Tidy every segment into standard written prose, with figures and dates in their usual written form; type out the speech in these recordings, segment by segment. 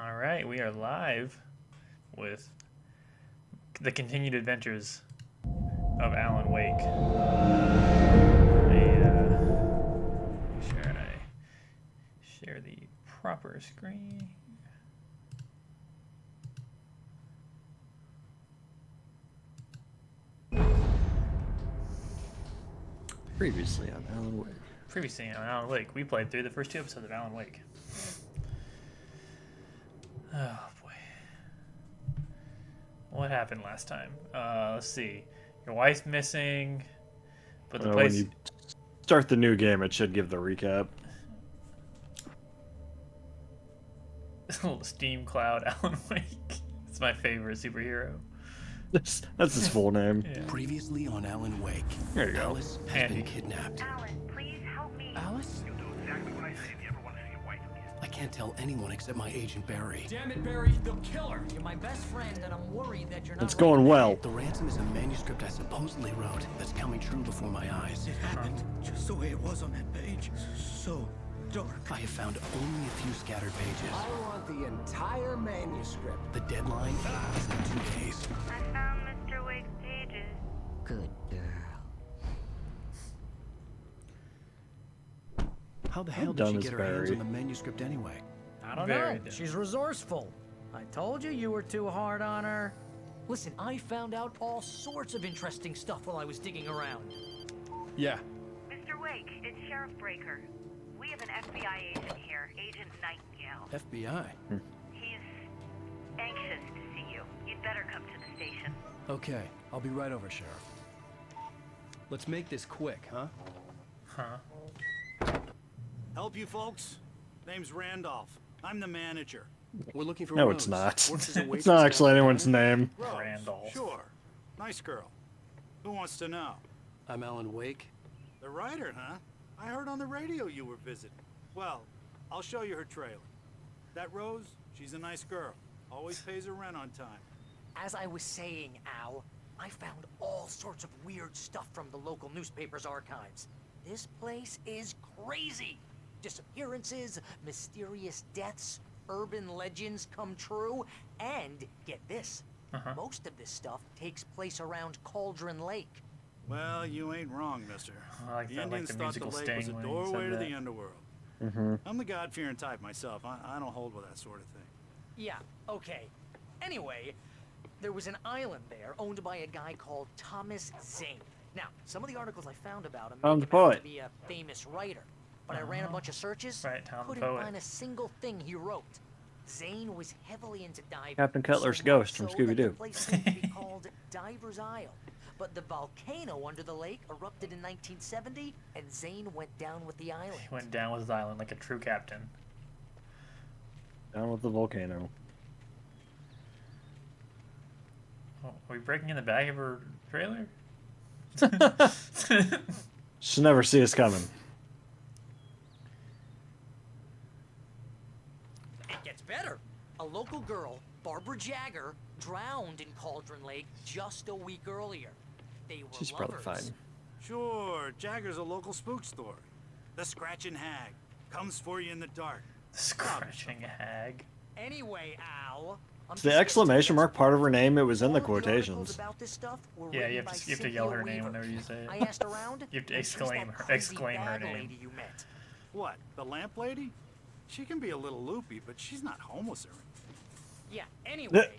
All right, we are live with the continued adventures of Alan Wake. Make sure I share the proper screen. Previously on Alan Wake. Previously on Alan Wake, we played through the first 2 episodes of Alan Wake. Oh boy. What happened last time? Let's see. Your wife's missing, but the When place. you start the new game, it should give the recap. Little Steam Cloud Alan Wake. It's my favorite superhero. That's his full name. Yeah. Previously on Alan Wake. There you go. Alice has Andy. been kidnapped. Alan, please help me. Alice? You'll do exactly what I say if you ever want to see your wife again. I can't tell anyone except my agent Barry. Damn it, Barry, they'll kill her. You're my best friend, and I'm worried that you're not. It's going well. The ransom is a manuscript I supposedly wrote that's coming true before my eyes. It happened just the way it was on that page. So dark. I have found only a few scattered pages. I want the entire manuscript. The deadline is in 2 days. I found Mr. Wake's pages. Good girl. How the hell did dumb she is get her hands Barry? on the manuscript anyway? I don't Very know. dumb. She's resourceful. I told you you were too hard on her. Listen, I found out all sorts of interesting stuff while I was digging around. Yeah. Mr. Wake, it's Sheriff Breaker. We have an FBI agent here, Agent Nightingale. FBI. He's anxious to see you. You'd better come to the station. Okay, I'll be right over, Sheriff. Let's make this quick, huh? Huh? Help you folks? Name's Randolph. I'm the manager. We're looking for No, Rose. it's not. Works as a It's waitress not down actually at the anyone's diner. name. Rose. Randolph. Sure. Nice girl. Who wants to know? I'm Alan Wake. The writer, huh? I heard on the radio you were visiting. Well, I'll show you her trailer. That Rose, she's a nice girl. Always pays her rent on time. As I was saying, Al, I found all sorts of weird stuff from the local newspaper's archives. This place is crazy. Disappearances, mysterious deaths, urban legends come true, and get this. Most of this stuff takes place around Cauldron Lake. Well, you ain't wrong, mister. I like The that, like Indians the thought the musical lake was sting a when he doorway said to that. the underworld. Mm-hmm. I'm the God-fearing type myself. I don't hold with that sort of thing. Yeah, okay. Anyway, there was an island there owned by a guy called Thomas Zane. Now, some of the articles I found about him Tom make the him out to poet. be a famous writer, but I ran a bunch of searches, Right, Tom the couldn't poet. find a single thing he wrote. Zane was heavily into diving. Captain Cutler's so ghost much from so that Scooby-Doo. The place seemed to be called Diver's Isle. But the volcano under the lake erupted in 1970, and Zane went down with the island. He went down with his island like a true captain. Down with the volcano. Oh, are we breaking in the back of her trailer? She'll never see us coming. It gets better. A local girl, Barbara Jagger, drowned in Cauldron Lake just a week earlier. They were She's lovers. probably fine. Sure, Jagger's a local spook story. The Scratching Hag comes for you in the dark. Scratching hag. Anyway, Al. I'm Is the just exclamation mark part of her name? It was in the all of articles quotations. about this stuff were Yeah, written you have by to yell Cynthia her name Weaver. whenever you say it. I asked around. You have to and she's exclaim that her- crazy exclaim her bag name. lady you met. What, the lamp lady? She can be a little loopy, but she's not homeless or anything. Yeah. Anyway,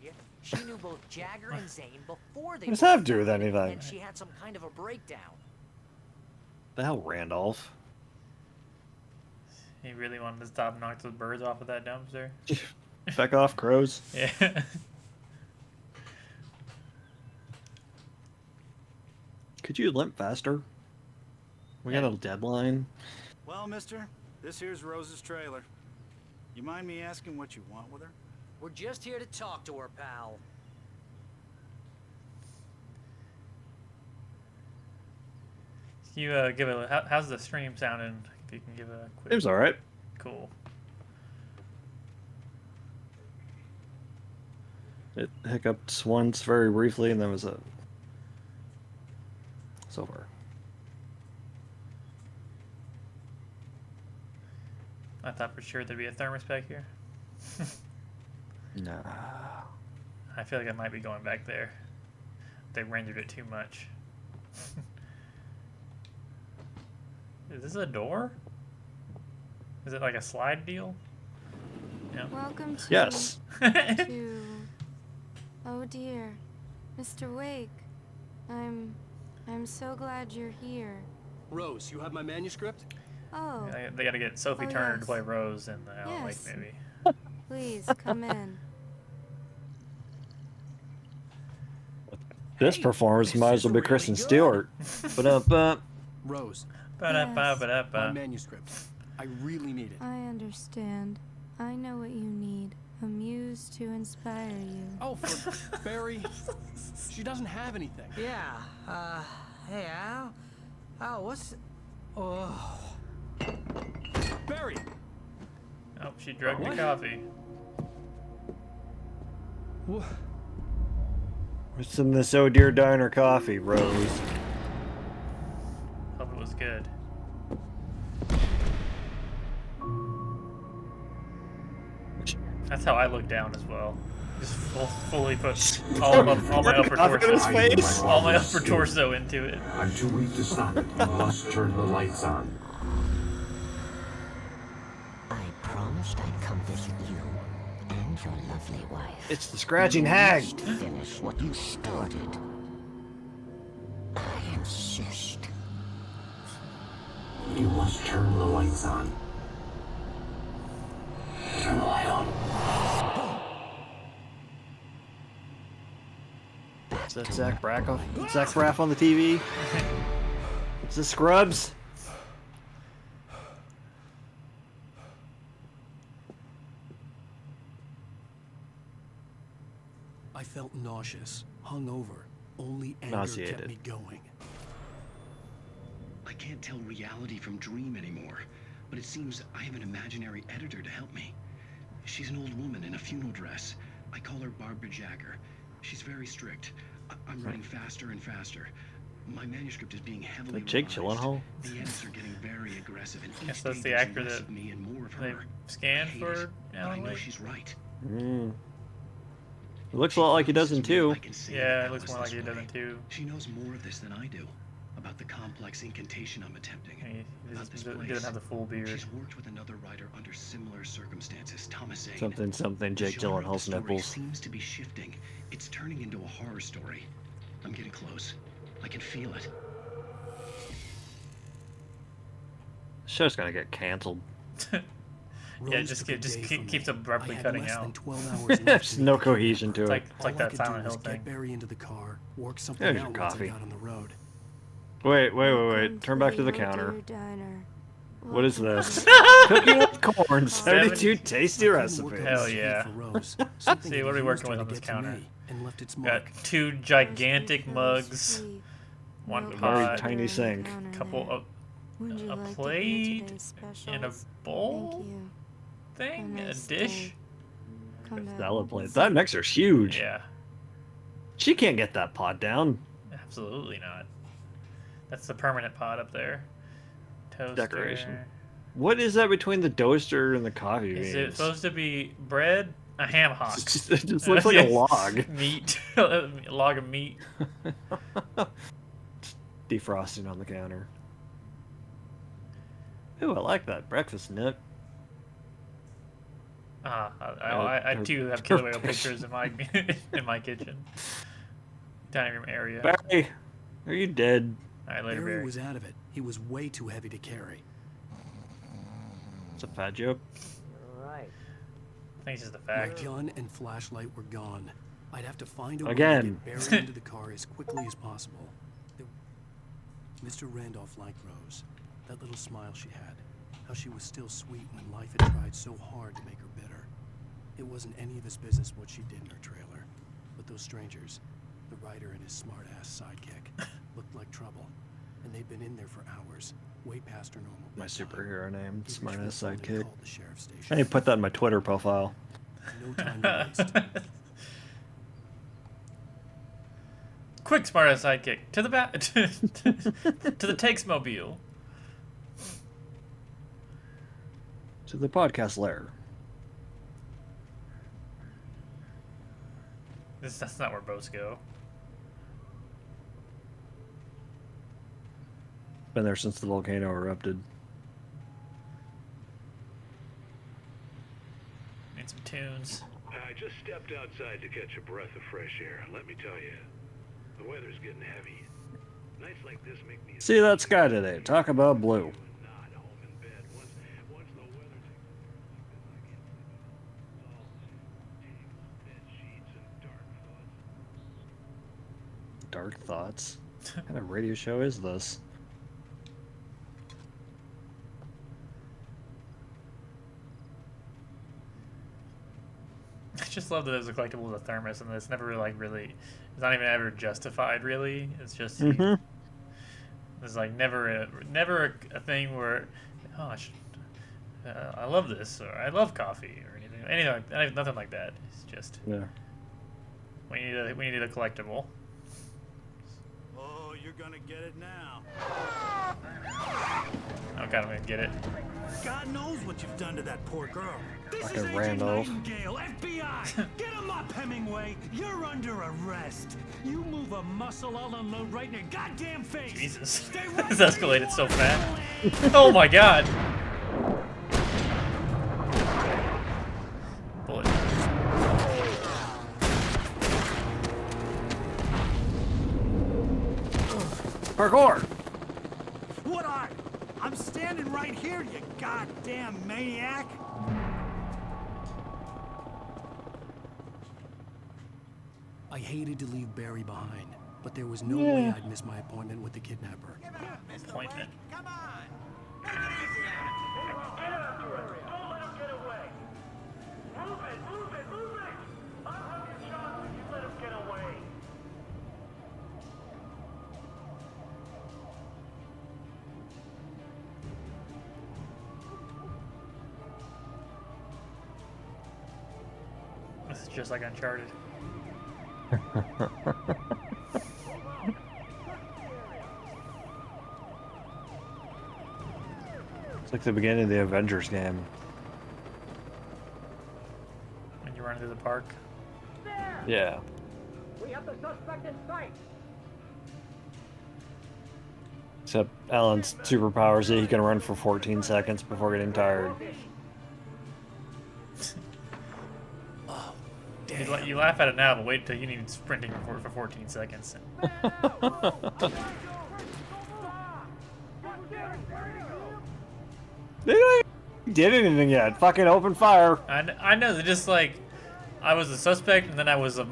she knew both Jagger and Zane before they. What does were that have to do with together, anything? And she had some kind of a breakdown. The hell, Randolph? He really wanted to stop and knock those birds off of that dumpster. Feck off, crows. Yeah. Could you limp faster? We got a deadline. Well, mister, this here's Rose's trailer. You mind me asking what you want with her? We're just here to talk to her, pal. You give a how's the stream sounding? If you can give a quick. It was alright. Cool. It hiccuped once very briefly, and that was it. So far. I thought for sure there'd be a thermos back here. Nah. I feel like I might be going back there. They rendered it too much. Is this a door? Is it like a slide deal? No. Welcome to Yes. to oh dear, Mr. Wake. I'm so glad you're here. Rose, you have my manuscript? Oh, They gotta get Sophie Oh, Turner to yes. play Rose in the Alan Wake Yes. movie. please come in. This performance might as well be Kristen Stewart. Ba-dum-bum. Rose, Ba-da-ba-ba-da-ba. my manuscript. I really need it. I understand. I know what you need. A muse to inspire you. Oh, for Barry. She doesn't have anything. Yeah, hey, Al? Al, what's... Oh... Barry! Oh, she drugged the What? coffee. Wha- What's in this Oh Dear Diner coffee, Rose? Hope it was good. That's how I look down as well. Just fully put all my upper Coffee in his torso, face. all my upper torso into it. I'm too weak to stop it. You must turn the lights on. I promised I'd come visit you and your lovely wife. It's the scratching hag. To finish what you started. I insist. You must turn the lights on. Turn the light on. Is that Zach Braff? Zach Braff on the TV? Is this Scrubs? I felt nauseous, hungover. Only anger Nauseated. kept me going. I can't tell reality from dream anymore, but it seems I have an imaginary editor to help me. She's an old woman in a funeral dress. I call her Barbara Jagger. She's very strict. I'm running faster and faster. My manuscript is being heavily Like Jake revised. Gyllenhaal? The edits are getting very aggressive, and Guess each that's day the there's actor less that of me and more of they her. scanned I hate for it, but I Alan know Wake. she's right. Mm. It looks a lot like he does in two. I can say Yeah, it that looks was more like this he does way. in two. She knows more of this than I do. About the complex incantation I'm attempting. He About this doesn't place. have the full beard. She's worked with another writer under similar circumstances, Thomas Zane. Something, something, The Jake genre of the Gyllenhaal's story nipples. seems to be shifting. It's turning into a horror story. I'm getting close. I can feel it. The show's gonna get canceled. Yeah, Rose just took a just day from keeps me. abruptly I had cutting less than out. 12 hours left There's in no the cohesion to It's it. like All I that could Silent do Hill was get thing. Barry into the car, work something There's out your once I coffee. got on the road. Wait. Welcome Turn back to the Oh counter. Dear Diner. What is Welcome this? to- Cooking with corn, 72 70 tasty I couldn't work recipes. up Hell a speed yeah. for Rose. Something See, had what are we used working her with to on this get to counter? me and left its Got mark. two gigantic Roast mugs, beef, one milk Very pot, tiny butter sink. on the couple counter of there. Would you a like to hear plate today's in a specials? bowl Thank you. thing, A a nice dish. day. Come back. Salad plate. That mixer's huge. Yeah, She can't get that pot down. absolutely not. That's the permanent pot up there. Toaster. Decoration. What is that between the toaster and the coffee Is beans? it supposed to be bread? A ham hock. It just looks like a log. Meat. A log of meat. Defrosting on the counter. Ooh, I like that breakfast nook. I too have killer whale pictures in my in my kitchen. Dining room area. Barry, are you dead? Alright, later, Barry Barry. was out of it. He was way too heavy to carry. It's a fat joke. Right. I think it's just a My fact. gun and flashlight were gone. I'd have to find a Again. way to get Barry into the car as quickly as possible. Mr. Randolph liked Rose. That little smile she had. How she was still sweet when life had tried so hard to make her bitter. It wasn't any of his business what she did in her trailer. But those strangers, the writer and his smart-ass sidekick, looked like trouble. And they'd been in there for hours, way past her normal My bedtime. superhero name, He smart reached ass for the phone and sidekick. called the sheriff's station. I need to put that in my Twitter profile. No time to waste. Quick, smartass sidekick to the back to the takes mobile. To the podcast lair. That's not where boats go. Been there since the volcano erupted. Need some tunes. I just stepped outside to catch a breath of fresh air. Let me tell you, the weather's getting heavy. Nights like this make me... See that sky today. Talk about blue. Not home in bed. Once the weather takes bed sheets and dark thoughts. Dark thoughts? What kind of radio show is this? I just love that there's a collectible with a thermos, and it's never really, it's not even ever justified. Really, it's just there's like never a thing where, oh, I love this, or I love coffee, or anything, nothing like that. It's just we need a collectible. Oh, you're gonna get it now. I'm kind of gonna get it. God knows what you've done to that poor girl. This Fucking is Agent Randolph. Nightingale, FBI! Get him up, Hemingway! You're under arrest! You move a muscle, I'll unload right in your goddamn face! Jesus, Stay right this where escalated you so are, fast. Oh my god! Bullet. Parkour! What are? I'm standing right here, you goddamn maniac! I hated to leave Barry behind, but there was no way I'd miss my appointment with the kidnapper. Appointment. Come on! Make it easy on him. Get after it. Don't let him get away. Move it! I'll have you shot when you let him get away. This is just like Uncharted. It's like the beginning of the Avengers game. When you run through the park. Yeah. We have the suspect in sight. Except Alan's superpower is that he can run for 14 seconds before getting tired. You laugh at it now, but wait till you need sprinting for 14 seconds. They don't even did anything yet. Fucking open fire. I know. They're just like, I was a suspect, and then I was a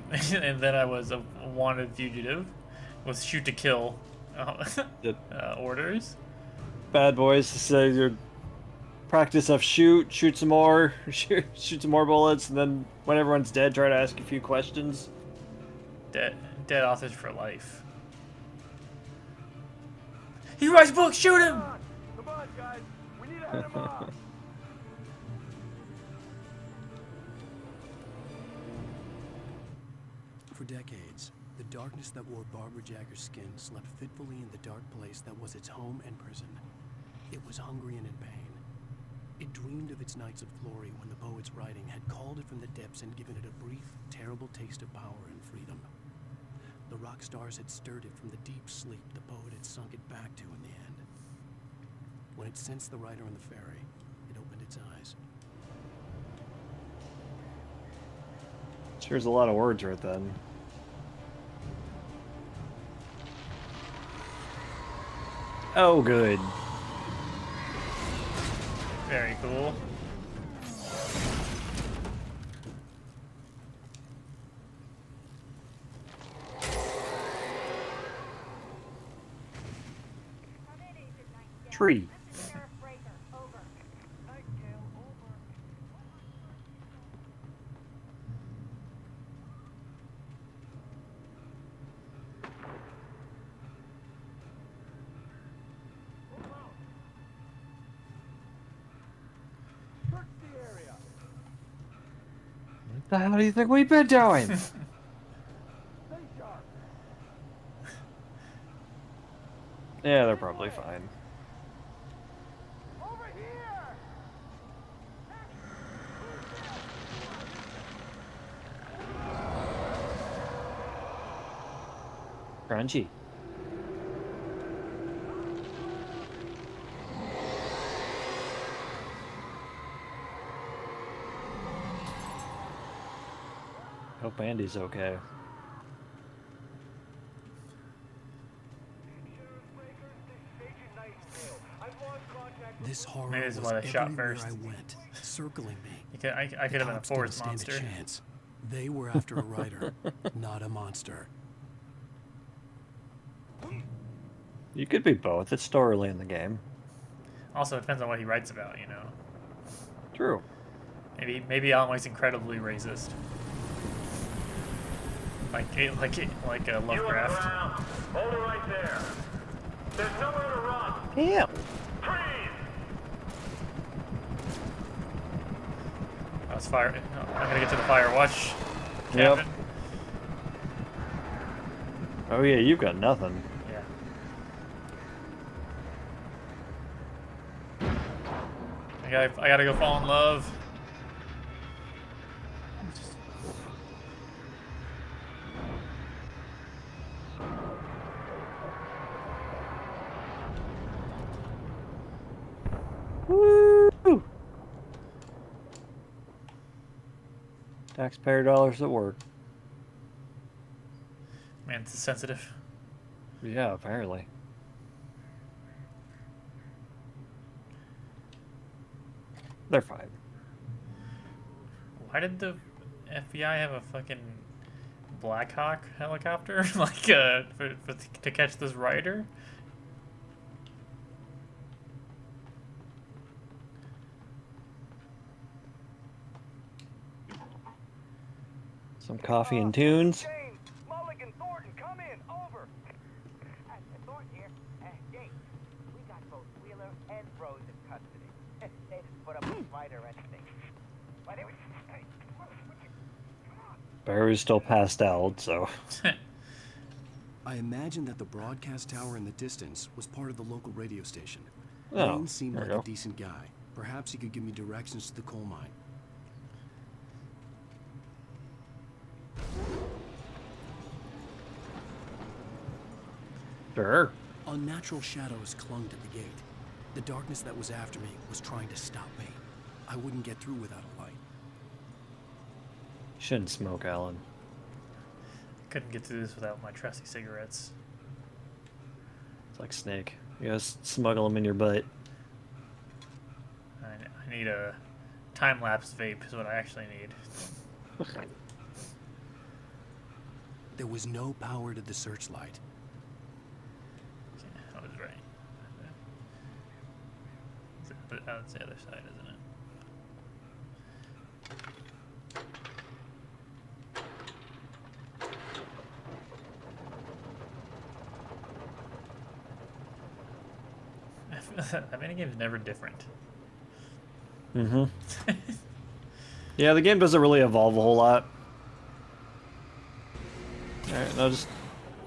wanted fugitive with shoot to kill orders. Bad boys say your practice of shoot some more, shoot some more bullets, and then when everyone's dead, try to ask a few questions. Dead authors for life. He writes books. Shoot him. Come on, guys. We need to head him off. For decades, the darkness that wore Barbara Jagger's skin slept fitfully in the dark place that was its home and prison. It was hungry and in pain. It dreamed of its nights of glory when the poet's writing had called it from the depths and given it a brief, terrible taste of power and freedom. The rock stars had stirred it from the deep sleep the poet had sunk it back to in the end. When it sensed the writer on the ferry, it opened its eyes. There's a lot of words right then. Oh, good. Very cool. Tree. What the hell do you think we've been doing? Yeah, they're probably fine. Crunchy. Hope Andy's okay. This horror Maybe this is was why they shot everywhere first. I went, circling me. I could have been a Cops didn't forest stand monster. a chance. They were after a writer, not a monster. You could be both. It's still early in the game. Also, it depends on what he writes about, you know. True. Maybe Alan Wake's incredibly racist. Like a Lovecraft. Hold it right there. There's nowhere to run. Damn. Freeze! That's fire. I'm gonna get to the fire. Watch, Yep. Captain. Oh yeah, you've got nothing. Yeah. I gotta go fall in love. Woo! Taxpayer dollars at work. Man, it's sensitive. Yeah, apparently. They're fine. Why did the FBI have a fucking Black Hawk helicopter, like, to catch this writer? Some coffee and tunes. James, Mulligan, Thornton, come in. Over. Thornton here. James, we got both Wheeler and Rose in custody. They didn't put up a fight or anything. Why, they were... Hey, Barry's still passed out, so. I imagine that the broadcast tower in the distance was part of the local radio station. Oh, Lane seemed there like you a go. decent guy. Perhaps he could give me directions to the coal mine. Sure. Unnatural shadows clung to the gate. The darkness that was after me was trying to stop me. I wouldn't get through without a light. Shouldn't smoke, Alan. Couldn't get through this without my trusty cigarettes. It's like Snake. You gotta smuggle them in your butt. I need a time-lapse vape is what I actually need. There was no power to the searchlight. I was right. That's the other side, isn't it? That minigame's never different. Mm-hmm. Yeah, the game doesn't really evolve a whole lot. Alright, now just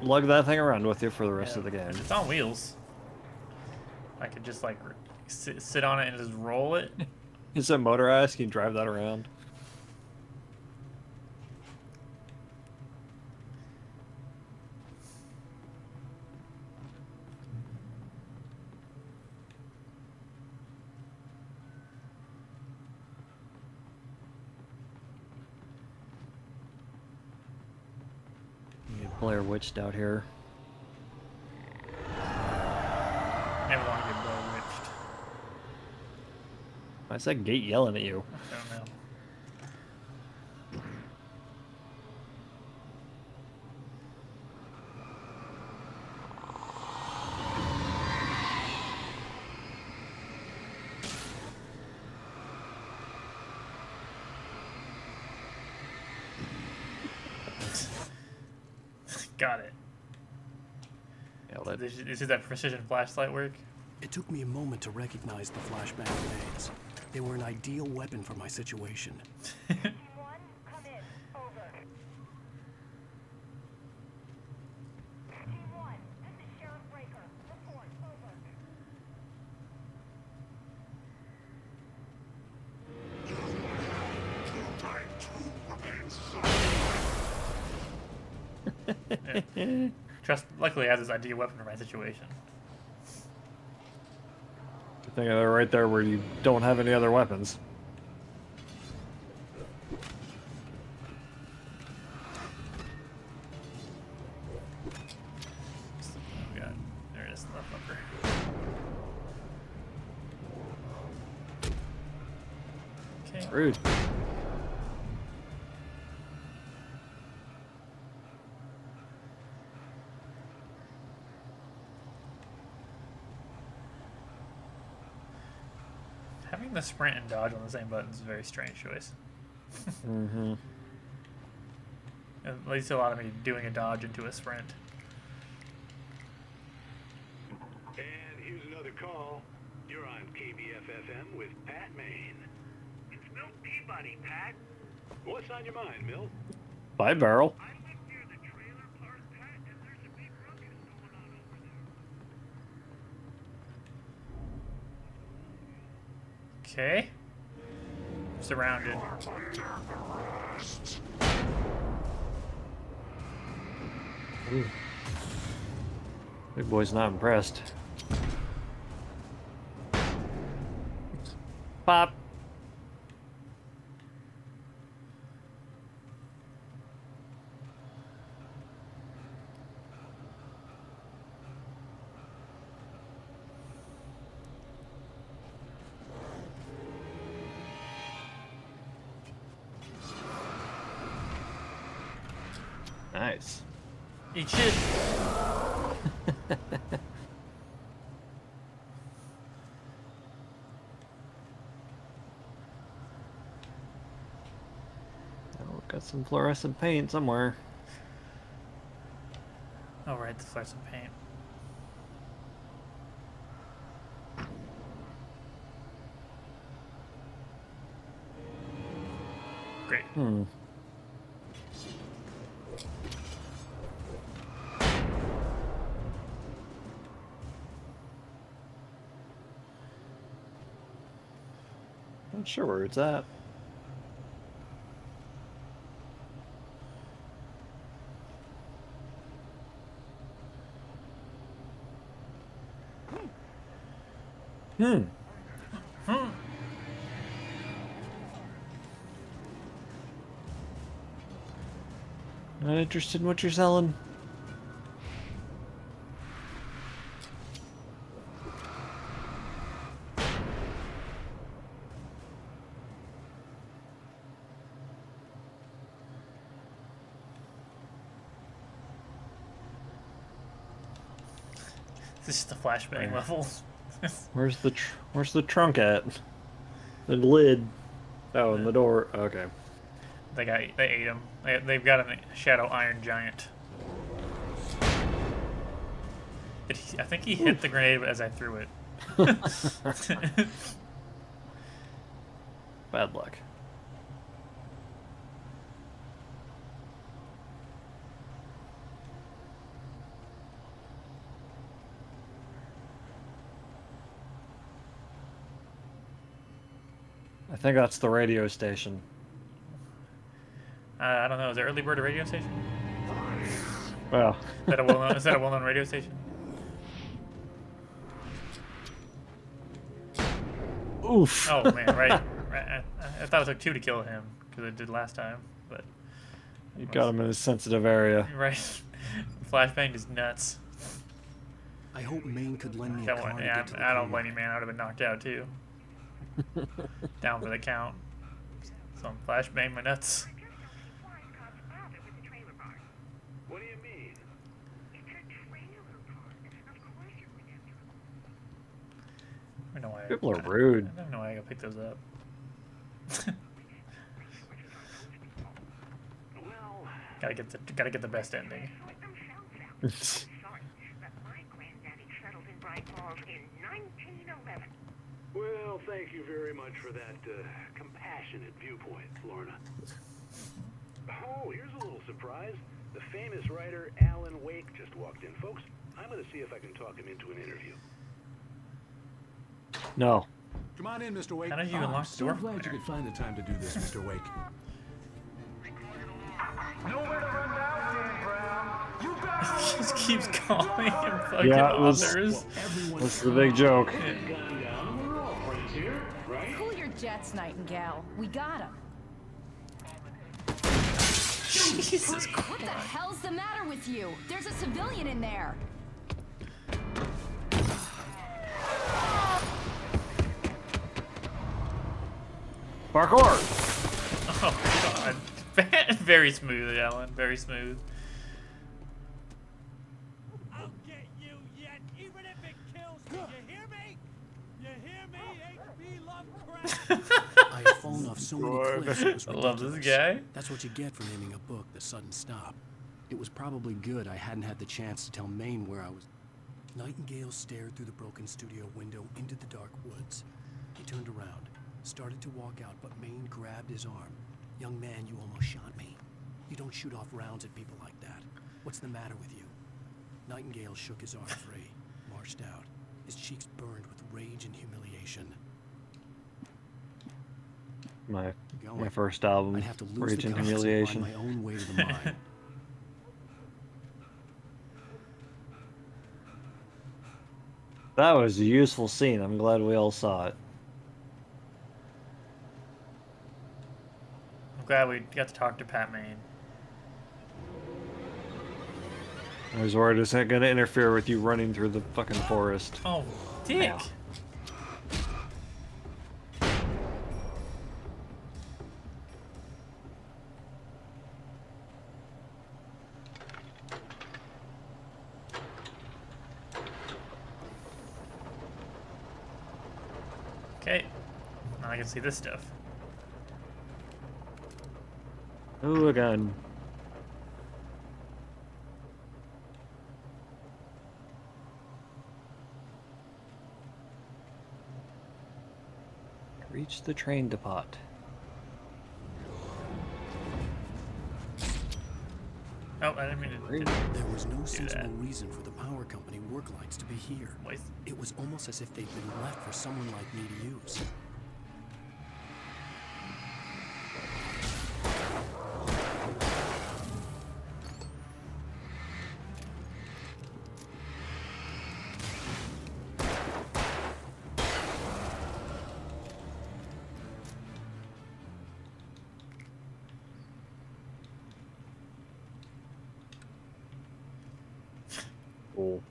lug that thing around with you for the rest of the game. It's on wheels. I could just like sit on it and just roll it. Is it motorized? Can you drive that around? You get Blair Witched out here. Never want to get Blair Witched. Why's that gate yelling at you? I don't know. Got it. Yeah, This is that precision flashlight work? It took me a moment to recognize the flashbang grenades. They were an ideal weapon for my situation. Trying Luckily, I have this ideal weapon for my situation. I think they're right there where you don't have any other weapons. Oh god, there it is, the bumper. Okay. Rude. Having the sprint and dodge on the same button is a very strange choice. Mm-hmm. At least a lot of me doing a dodge into a sprint. And here's another call. You're on KBFFM with Pat Maine. It's Milt Peabody, Pat. What's on your mind, Milt? Bye, Barrel. I live near the trailer park, Pat, and there's a big ruckus going on over there. Okay. Surrounded. Ooh. Big boy's not impressed. Pop. Nice. Eat shit. Oh, got some fluorescent paint somewhere. Oh, right, the fluorescent paint. Great. Hmm. Not sure where it's at. Hmm. Not interested in what you're selling. This is the flashbang level. Where's the trunk at? The lid. Oh, and the door. Okay. They ate him. They've got a shadow iron giant. I think he hit the grenade as I threw it. Bad luck. I think that's the radio station. I don't know. Is it Early Bird a radio station? Well. Is that a well-known radio station? Oof. Oh man, right. I thought it took 2 to kill him because it did last time, but You got him in a sensitive area. right. Flashbang is nuts. I hope Maine could lend me a That car one, to yeah, get to the I don't coma. blame you, man. I would have been knocked out too. Down for the count. Some flashbang my nuts. What do you mean? I don't know why. People are rude. I don't know why I gotta pick those up. Gotta get the best ending. Well, thank you very much for that compassionate viewpoint, Lorna. Oh, here's a little surprise. The famous writer Alan Wake just walked in. Folks, I'm going to see if I can talk him into an interview. No. Come on in, Mr. Wake. How did you unlock the so door? glad you could find the time to do this, Mr. Wake. Nowhere to run now, Dan Brown. You got just keeps calling him fucking Yeah, it was- authors. That's the big joke. Cool your jets, Nightingale. We got him. Jesus Christ. What the hell's the matter with you? There's a civilian in there. Parkour! Oh god. Very smooth, Alan. Very smooth. I'll get you yet, even if it kills you. You hear me? You hear me? H.P. Lovecraft. I had fallen off so many cliffs, it was I love this ridiculous. guy. That's what you get for naming a book The Sudden Stop. It was probably good I hadn't had the chance to tell Maine where I was. Nightingale stared through the broken studio window into the dark woods. He turned around, started to walk out, but Maine grabbed his arm. Young man, you almost shot me. You don't shoot off rounds at people like that. What's the matter with you? Nightingale shook his arm free, marched out. His cheeks burned with rage and humiliation. My first album, I'd have to lose Rage the and guns and Humiliation. find my own way to the mine. That was a useful scene. I'm glad we all saw it. I'm glad we got to talk to Pat Maine. I was worried it's not going to interfere with you running through the fucking forest. Oh, dick. Yeah. Okay. Now I can see this stuff. Ooh, a gun. Reach the train depot. Oh, I didn't mean to. There was no do sensible that. reason for the power company work lights to be here. Wait. It was almost as if they'd been left for someone like me to use. Cool.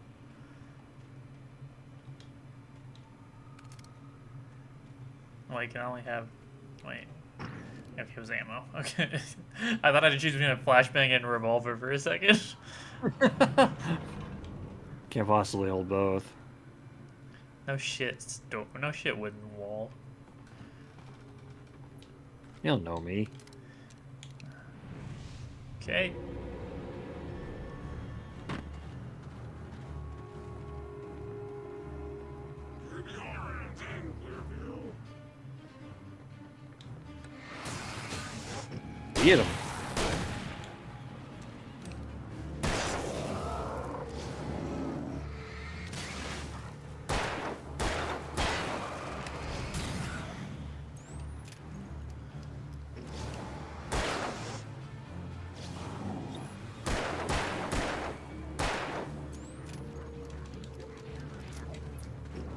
Well, you can only have. Wait. Okay, it was ammo. Okay. I thought I had to choose between a flashbang and a revolver for a second. Can't possibly hold both. No shit, no shit, wooden wall. You don't know me. Okay. Get him.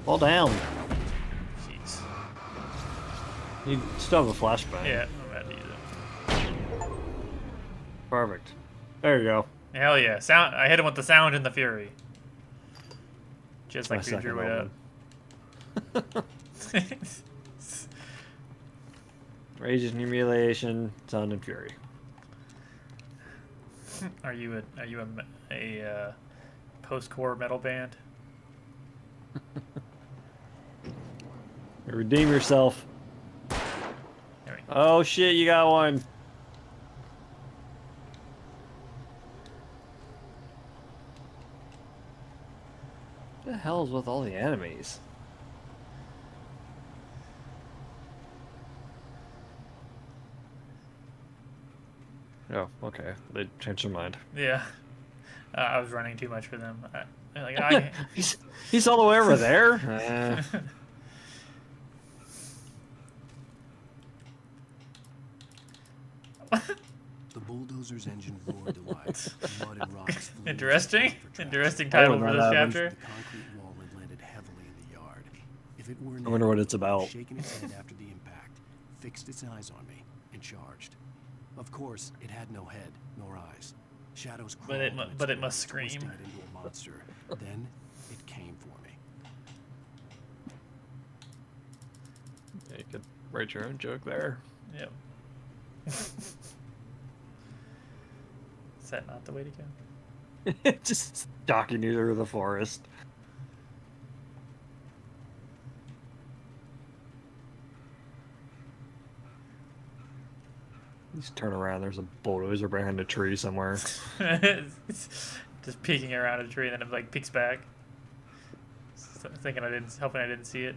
Fall down. Jeez. You still have a flashbang. Yeah, I'm about to use it. Perfect. There you go. Hell yeah. Sound. I hit him with the sound and the fury. Just My like you second drew it up. Rage and Humiliation, Sound and Fury. Are you a post-core metal band? Redeem yourself. There we go. Oh shit, you got one. What the hell is with all the enemies? Oh, okay. They changed their mind. Yeah. I was running too much for them. I He's all the way over there. The bulldozer's engine roared to life. Mud and rocks flew. Interesting. Interesting title for this chapter. The concrete wall had landed heavily in the yard. If it were I wonder what it's it would have about. shaken its head after the impact, fixed its eyes on me, and charged. Of course, it had no head nor eyes. Shadows But it crawled on its but it way, must scream. twisting it into a monster. Then it came for me. Yeah, you could write your own joke there. Yep. Is that not the way to go? Just stalking you through the forest. Just turn around. There's a bulldozer behind a tree somewhere. Just peeking around a tree, and then it like peeks back, thinking hoping I didn't see it.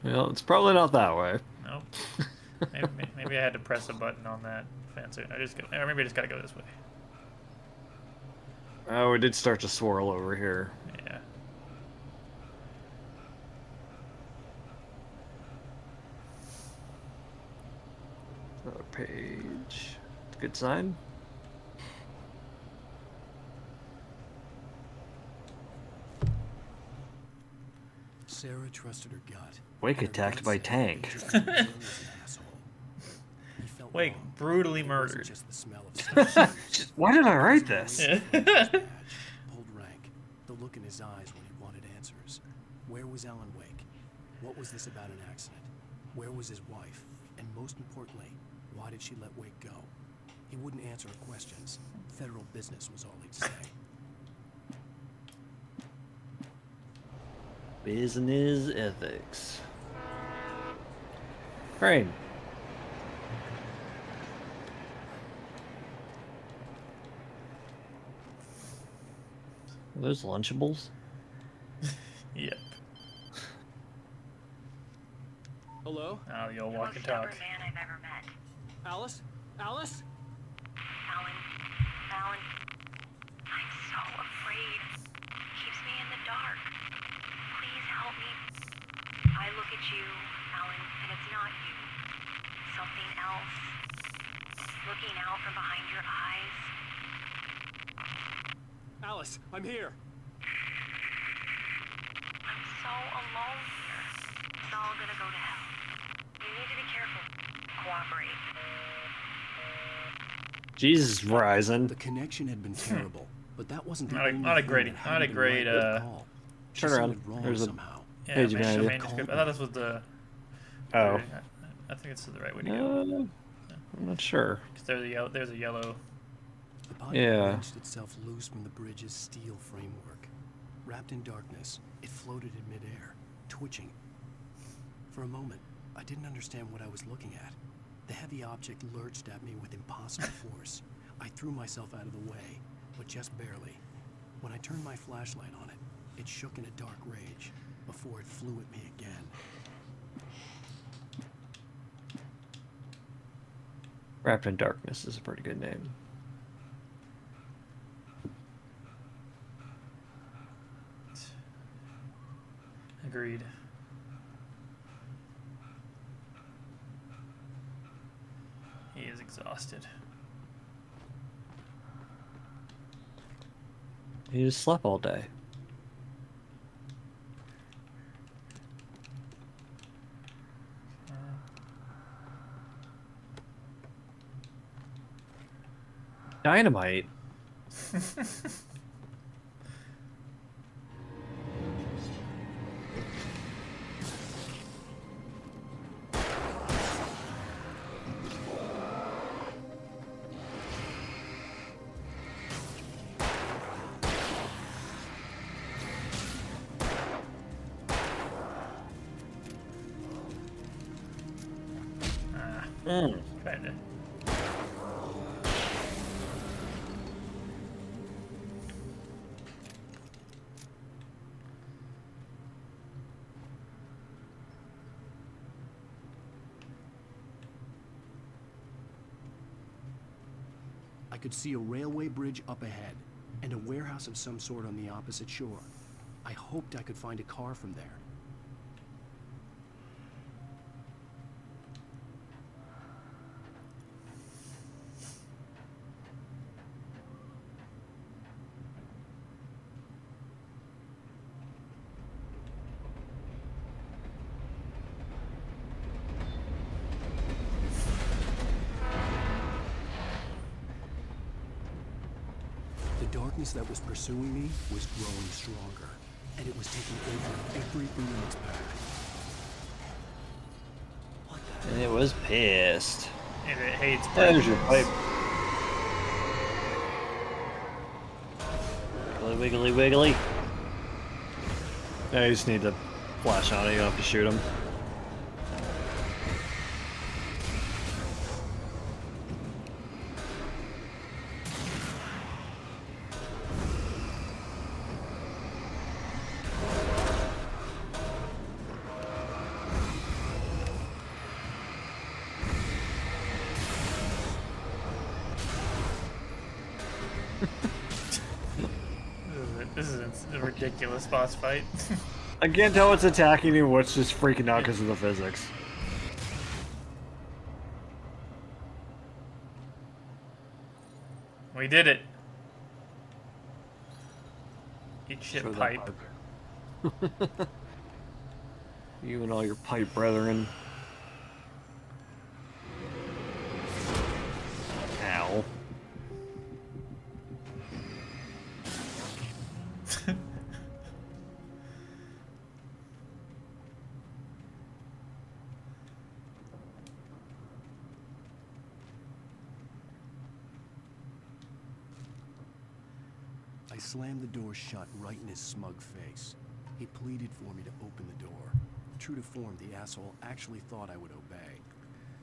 Well, it's probably not that way. Nope. Maybe I had to press a button on that fence. Or maybe I just gotta go this way. Oh, it did start to swirl over here. Yeah. Another page. Good sign. Sarah trusted her gut. Wake and her attacked gut by said tank. Agent Rainbow was an asshole. He felt Wake wrong. brutally It wasn't murdered. just the smell of stuff. Why did I write this? Pulled rank. The look in his eyes when he wanted answers. Where was Alan Wake? What was this about an accident? Where was his wife? And most importantly, why did she let Wake go? He wouldn't answer her questions. Federal business was all he'd say. Business ethics. Crane. Are those Lunchables? Yep. Hello? Oh, the old The walk and most talk. stubborn man I've ever met. Alice? Alice? Alan, I'm so afraid. Keeps me in the dark. Please help me. I look at you, Alan, and it's not you. Something else. Looking out from behind your eyes. Alice, I'm here. I'm so alone here. It's all gonna go to hell. You need to be careful. Cooperate. Jesus, Verizon. The connection had been terrible, but that wasn't the Not a- only not a thing great- that not hadn't a been great, right with the call. She Turn around. sounded wrong There's a somehow. Yeah, page ma- behind you. manuscript. I thought this was the. Oh. I think it's the right way to go. I'm not sure. Because there's a yellow. The body Yeah. wrenched itself loose from the bridge's steel framework. Wrapped in darkness, it floated in midair, twitching. For a moment, I didn't understand what I was looking at. The heavy object lurched at me with impossible force. I threw myself out of the way, but just barely. When I turned my flashlight on it, it shook in a dark rage before it flew at me again. Wrapped in Darkness is a pretty good name. Agreed. He is exhausted. He just slept all day. Dynamite. Kinda. I could see a railway bridge up ahead, and a warehouse of some sort on the opposite shore. I hoped I could find a car from there. darkness that was pursuing me was growing stronger, and it was taking over everything in its path. And it was pissed. And it hates There's your prejudice. pipe. Wiggly, wiggly, wiggly. Yeah, you just need to flash on it, you don't have to shoot him. This is a ridiculous boss fight. I can't tell what's attacking you and what's just freaking out because of the physics. We did it. Eat shit, Throw that pipe. You and all your pipe brethren. Ow. I slammed the door shut right in his smug face. He pleaded for me to open the door. True to form, the asshole actually thought I would obey.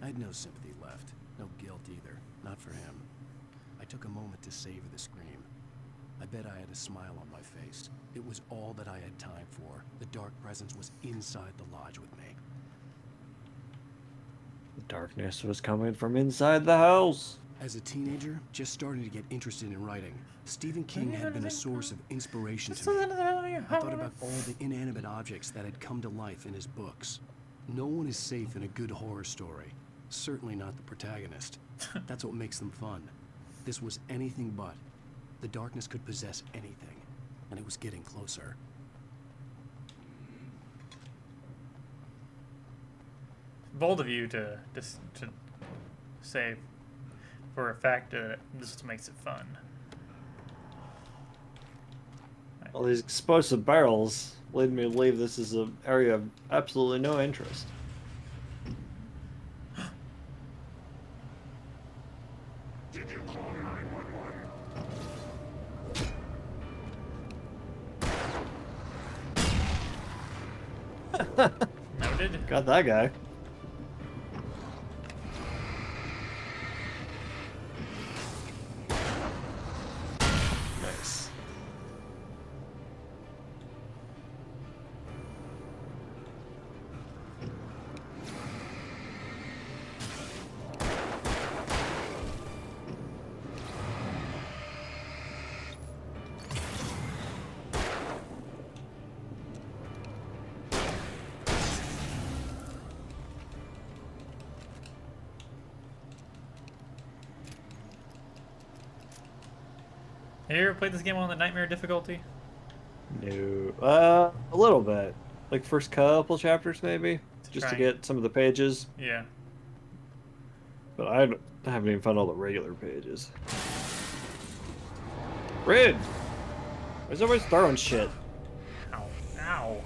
I had no sympathy left, no guilt either, not for him. I took a moment to savor the scream. I bet I had a smile on my face. It was all that I had time for. The dark presence was inside the lodge with me. The darkness was coming from inside the house. As a teenager, just starting to get interested in writing, Stephen King had been a source of inspiration to me. I thought about all the inanimate objects that had come to life in his books. No one is safe in a good horror story. Certainly not the protagonist. That's what makes them fun. This was anything but. The darkness could possess anything, and it was getting closer. Bold of you to say for a fact that this makes it fun. All these explosive barrels lead me to believe this is an area of absolutely no interest. Did you call 911? Noted. Got that guy. Nice. Have you ever played this game on the nightmare difficulty? No. A little bit. Like first couple chapters maybe, just to try. get some of the pages. Yeah. But I haven't even found all the regular pages. Red! Why's everybody throwing shit? Ow. Ow.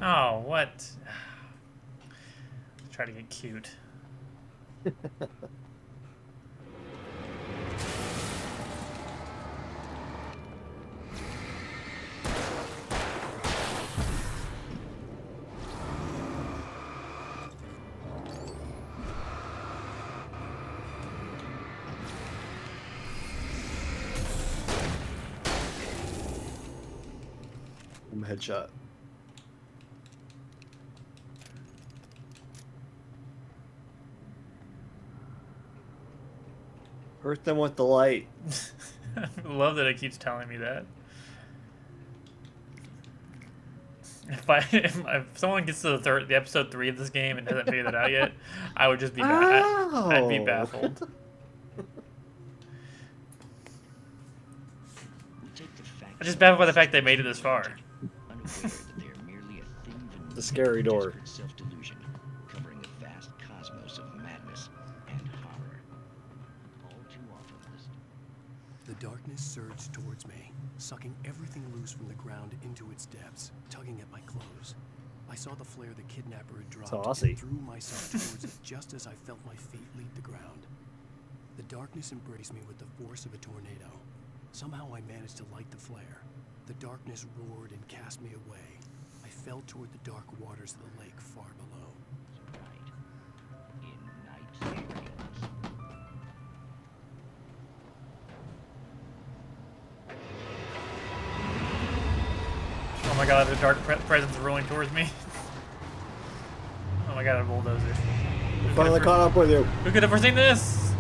Oh, what? Try to get cute. Headshot. Hurt them with the light. I love that it keeps telling me that. If someone gets to the episode 3 of this game and doesn't figure that out yet, I would just be I'd be baffled. I'm just baffled by the fact they made it this far. The scary door. Self-delusion, covering a vast cosmos of madness and horror. All too often, this The darkness surged towards me, sucking everything loose from the ground into its depths, tugging at my clothes. I saw the flare the kidnapper had dropped and threw myself towards it just as I felt my feet leave the ground. The darkness embraced me with the force of a tornado. Somehow I managed to light the flare. The darkness roared and cast me away. I fell toward the dark waters of the lake far below. Oh my god, the dark presence rolling towards me. Oh my god, a bulldozer. Finally caught up with you. Who could have foreseen this?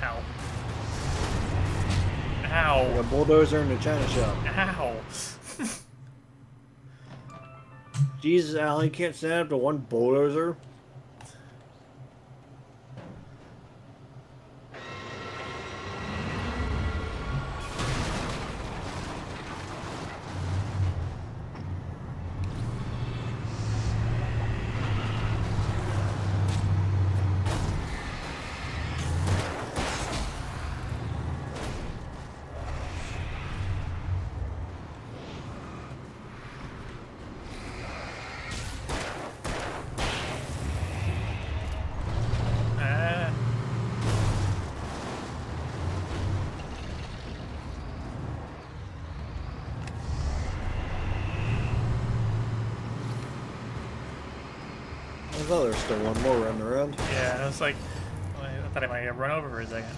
Ow. Ow. Like a bulldozer in a china shop. Ow. Jesus, Al, you can't stand up to one bulldozer? I thought there was still one more running around. Yeah, I was like, I thought I might get run over for a second.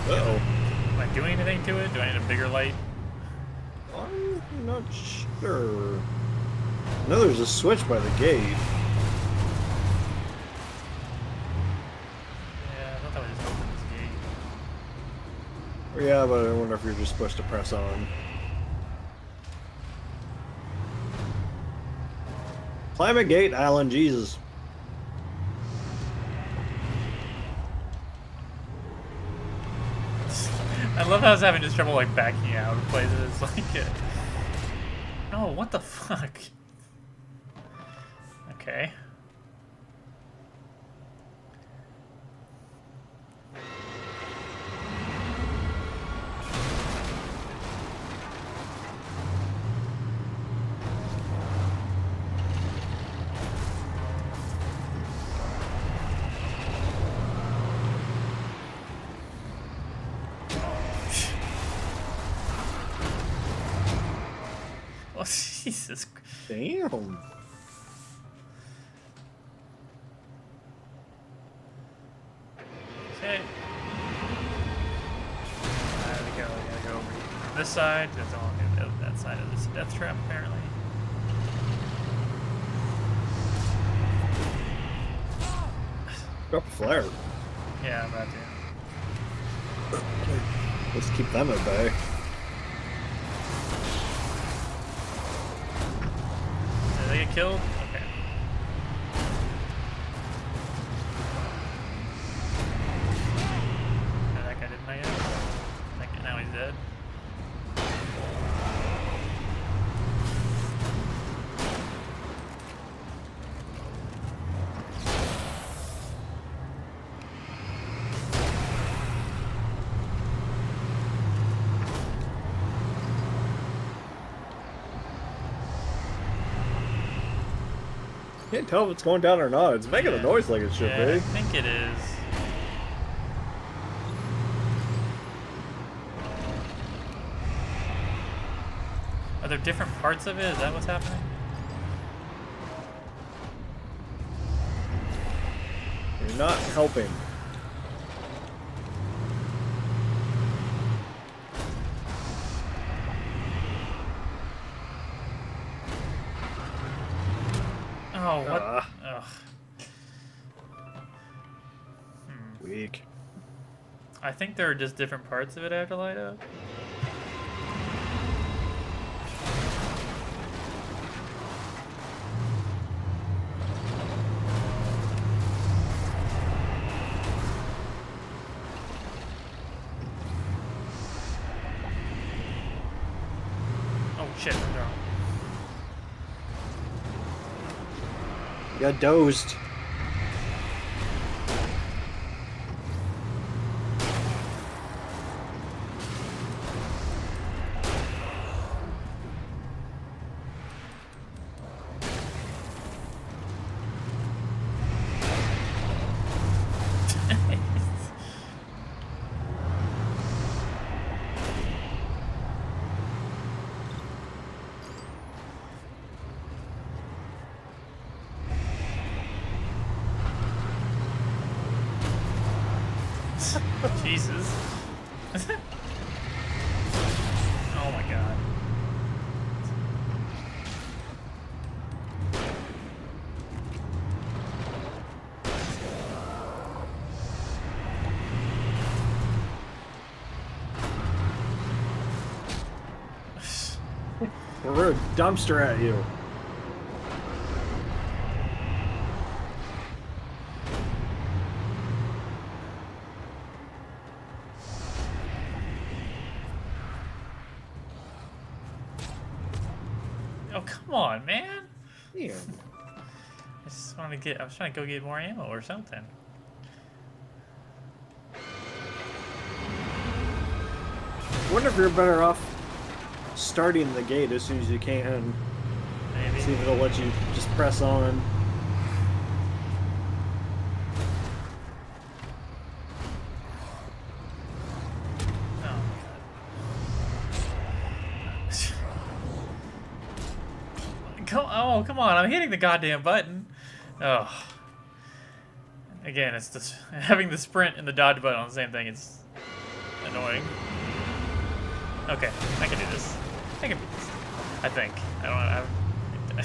Uh-oh. Am I doing anything to it? Do I need a bigger light? I'm not sure. I know there's a switch by the gate. Yeah, I thought that was just open this gate. Yeah, but I wonder if you're just supposed to press on. Climb a gate, Alan, Jesus. I love how I was having just trouble like backing out of places. Like, no, what the fuck? Okay. Oh, Jesus. Damn. Okay. We gotta go over this side. That's all that side of this death trap, apparently. Drop a flare. Yeah, I'm about to. Let's keep them at bay. Did they get killed? Okay. Oh, that guy didn't make it. Now he's dead. Can't tell if it's going down or not. It's making a noise like it should Yeah, be. I think it is. Are there different parts of it? Is that what's happening? You're not helping. Oh, what? Ugh. Weak. I think there are just different parts of it I have to light up. Oh shit, I'm wrong. You got dozed. Jesus. Oh my god. We're a dumpster at you. Oh, come on, man. Yeah. I just wanted to I was trying to go get more ammo or something. I wonder if you're better off starting the gate as soon as you can. Maybe. See if it'll let you just press on. Oh, come on, I'm hitting the goddamn button. Oh. Again, it's just having the sprint and the dodge button on the same thing. It's annoying. Okay, I can do this. I can do this. I think. I don't know.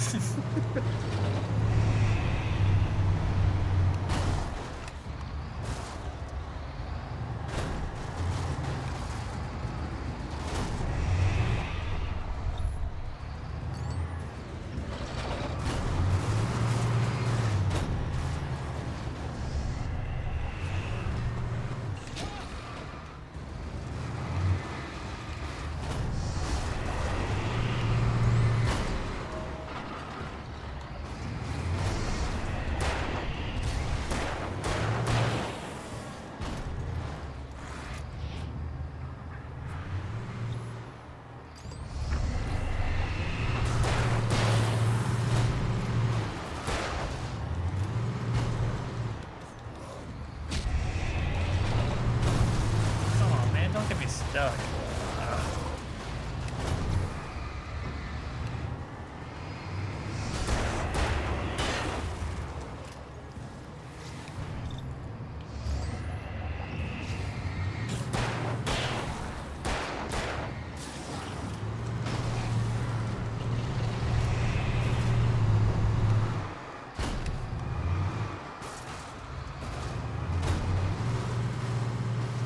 Stuck.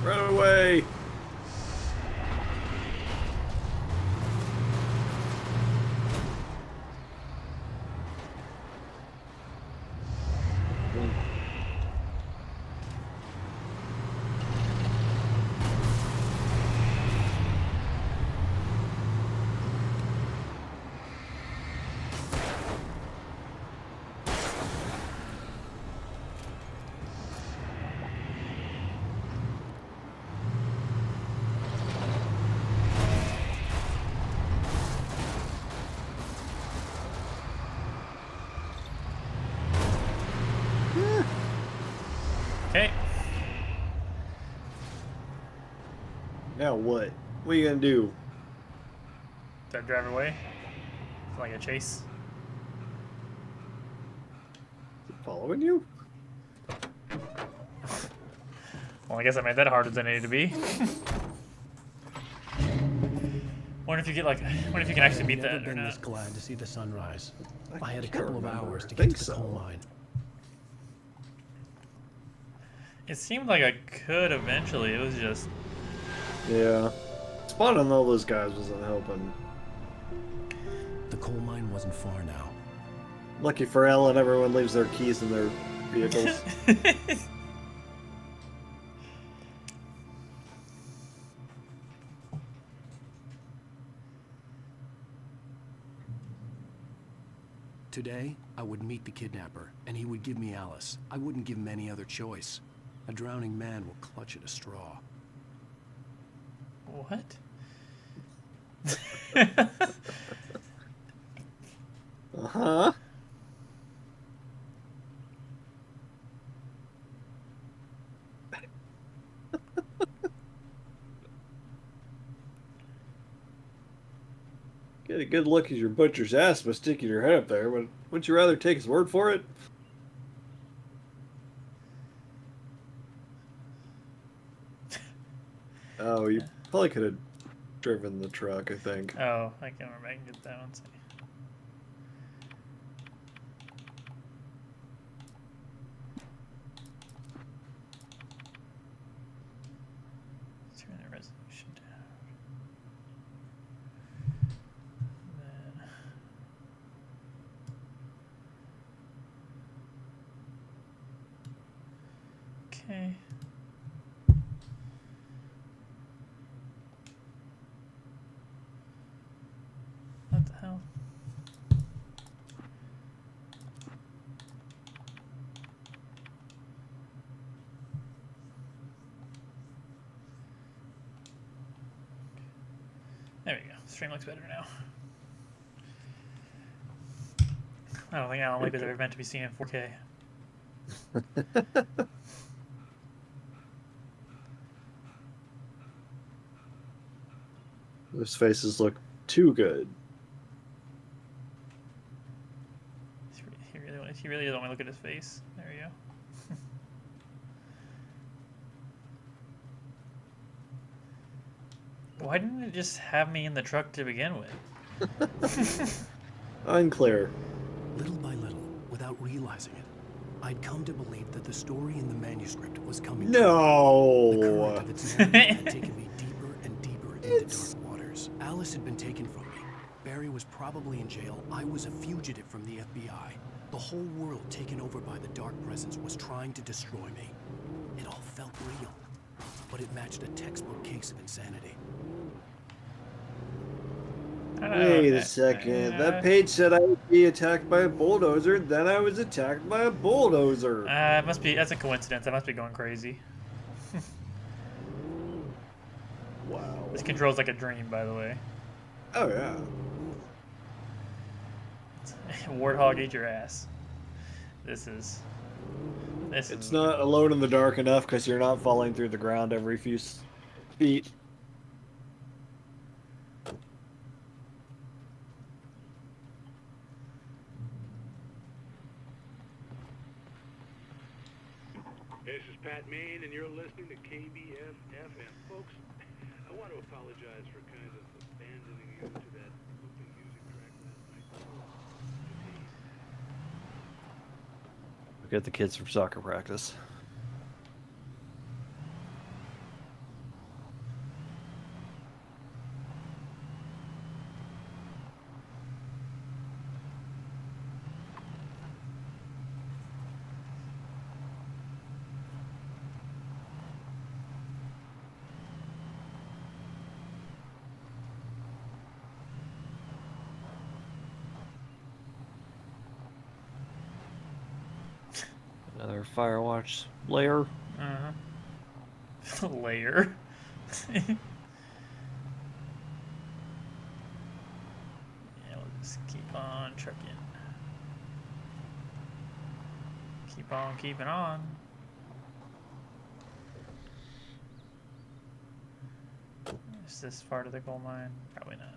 Run away! Okay. Now what? What are you gonna do? Did I drive away? Like a chase? Following you? Well, I guess I made that harder than it needed to be. Wonder if you get like, wonder if you can actually beat I've that never or been not. this glad to see the sunrise. I had a can't couple of remember. hours to I get think to the so. coal mine. It seemed like I could eventually. It was just Yeah. Spawning all those guys wasn't helping. The coal mine wasn't far now. Lucky for Ellen, everyone leaves their keys in their vehicles. Today, I would meet the kidnapper, and he would give me Alice. I wouldn't give him any other choice. A drowning man will clutch at a straw. what? Uh-huh. Get a good look at your butcher's ass by sticking your head up there, but wouldn't you rather take his word for it? Oh, you probably could have driven the truck, I think. Oh, I can't remember. I can get that one. See. Turn the resolution down. Then. Okay. What the hell? There we go. Stream looks better now. I don't think Alan Wake was ever meant to be seen in 4K. Those faces look too good. He really doesn't want to look at his face. There we go. Why didn't it just have me in the truck to begin with? Unclear. Little by little, without realizing it, I'd come to believe that the story in the manuscript was coming true. No! The current of its narrative had taken me deeper and deeper into dark waters. Alice had been taken from me. Barry was probably in jail. I was a fugitive from the FBI. The whole world taken over by the Dark Presence was trying to destroy me. It all felt real, but it matched a textbook case of insanity. Wait a second. That page said I would be attacked by a bulldozer, then I was attacked by a bulldozer. It must be, that's a coincidence. I must be going crazy. Wow. This controls like a dream, by the way. Oh, yeah. Warthog, eat your ass. It's not alone in the dark enough because you're not falling through the ground every few feet. This is Pat Main, and you're listening to KBF-FM. Folks, I want to apologize for kind of abandoning you to that looping music track last night. Look at the kids from soccer practice. Another Firewatch layer. Layer. Yeah, we'll just keep on trucking. Keep on keeping on. Is this part of the coal mine? Probably not.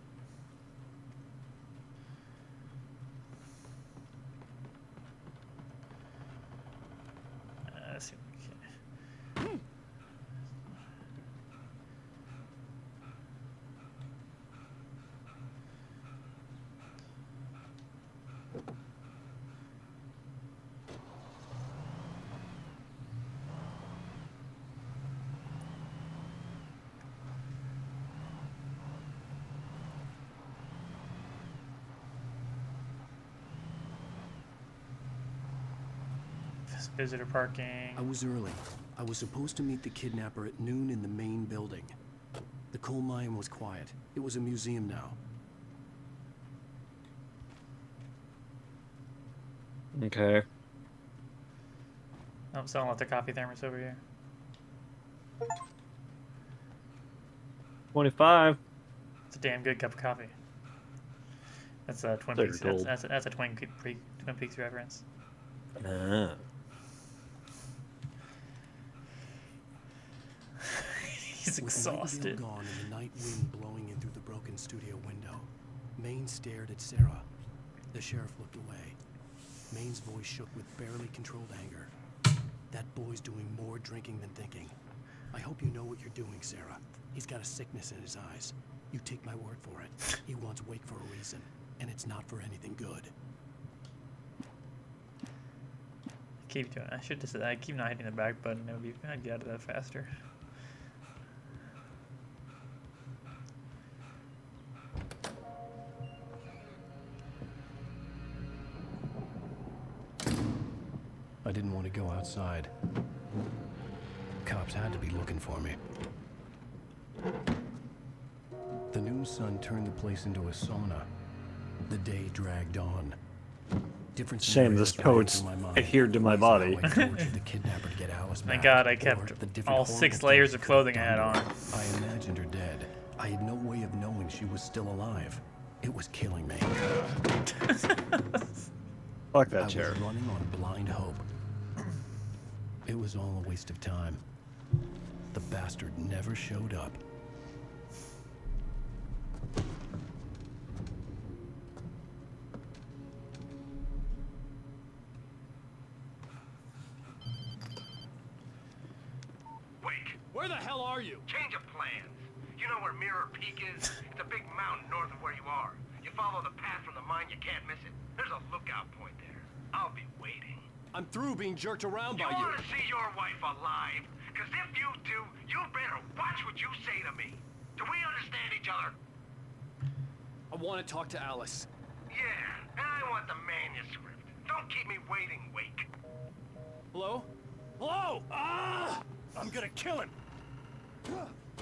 Visitor parking. I was early. I was supposed to meet the kidnapper at noon in the main building. The coal mine was quiet. It was a museum now. Okay. Oh, someone left a coffee thermos over here. 25. It's a damn good cup of coffee. That's a Twin They're Peaks. gold. That's a Twin Peaks reference. Ah. He's exhausted. With the radio gone and the night wind blowing in through the broken studio window, Maine stared at Sarah. The sheriff looked away. Maine's voice shook with barely controlled anger. That boy's doing more drinking than thinking. I hope you know what you're doing, Sarah. He's got a sickness in his eyes. You take my word for it. He wants Wake for a reason, and it's not for anything good. Keep doing it. I keep not hitting the back button. It would be, I'd get out of that faster. I didn't want to go outside. Cops had to be looking for me. The noon sun turned the place into a sauna. The day dragged on. Different Shame this coat's adhered to my body. Thank God I kept all 6 layers of clothing I had on. I imagined her dead. I had no way of knowing she was still alive. It was killing me. Fuck that chair. I was running on blind hope. It was all a waste of time. The bastard never showed up. Wake, Where the hell are you? change of plans. You know where Mirror Peak is? It's a big mountain north of where you are. You follow the path from the mine, you can't miss it. There's a lookout point there. I'll be waiting. I'm through being jerked around by You you. want to see your wife alive? Because if you do, you better watch what you say to me. Do we understand each other? I want to talk to Alice. Yeah, and I want the manuscript. Don't keep me waiting, Wake. Hello? Hello? Ah! I'm gonna kill him.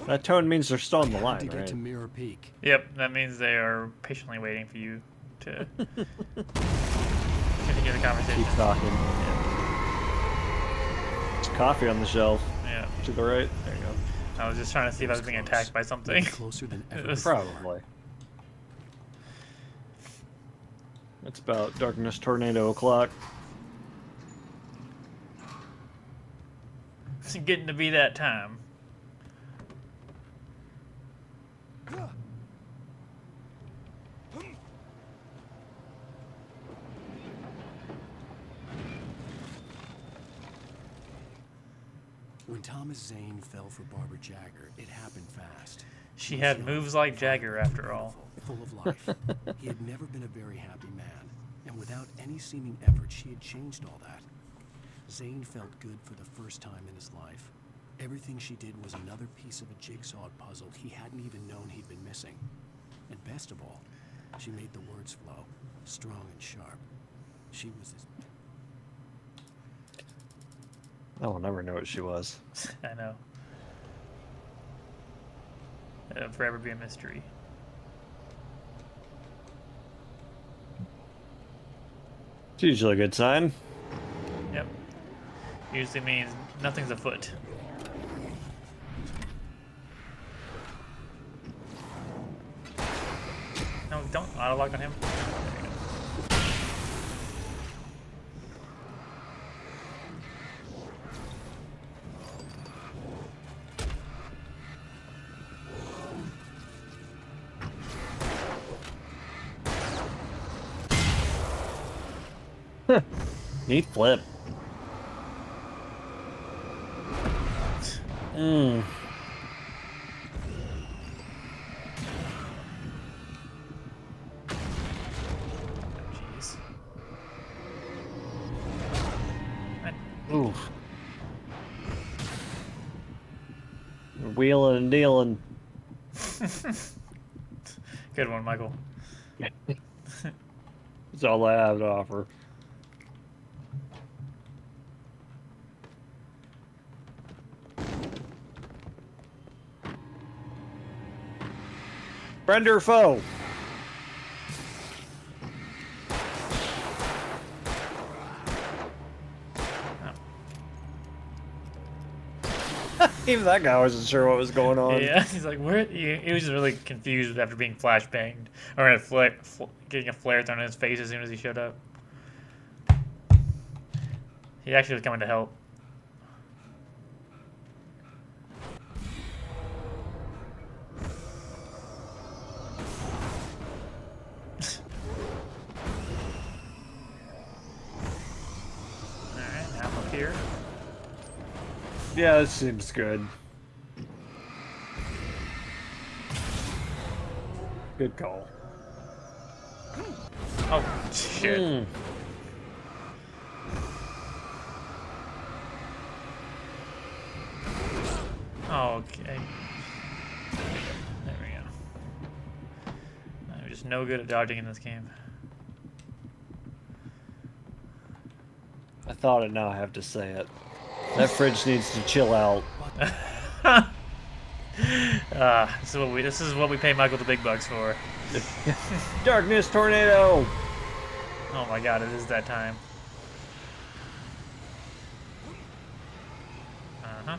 That tone means they're still on the To line, get right? to Mirror Peak. Yep, that means they are patiently waiting for you to continue the conversation. Keep talking. There's coffee on the shelf. Yeah. To the right. There you go. I was just trying to see if I was being attacked by something. Closer than It ever was- Probably. It's about darkness tornado o'clock. It's getting to be that time. When Thomas Zane fell for Barbara Jagger, it happened fast. She had was moves young, like Jagger, after all. full of life. He had never been a very happy man, and without any seeming effort, she had changed all that. Zane felt good for the first time in his life. Everything she did was another piece of a jigsaw puzzle he hadn't even known he'd been missing. And best of all, she made the words flow, strong and sharp. She was his... I'll never know what she was. I know. It'll forever be a mystery. It's usually a good sign. Yep. Usually means nothing's afoot. No, don't auto-lock on him. There you go. Neat flip. Mmm. Jeez. Oof. Wheeling and dealing. Good one, Michael. That's all I have to offer. Friend or foe? Even that guy wasn't sure what was going on. Yeah, he's like, where? He was really confused after being flashbanged or getting a flare thrown in his face as soon as he showed up. He actually was coming to help. Alright, now up here. Yeah, that seems good. Good call. Oh, shit. Okay. There we go. I'm just no good at dodging in this game. I thought it, now I have to say it. That fridge needs to chill out. This is what we pay Michael the big bucks for. Darkness tornado! Oh my god, it is that time. Uh-huh.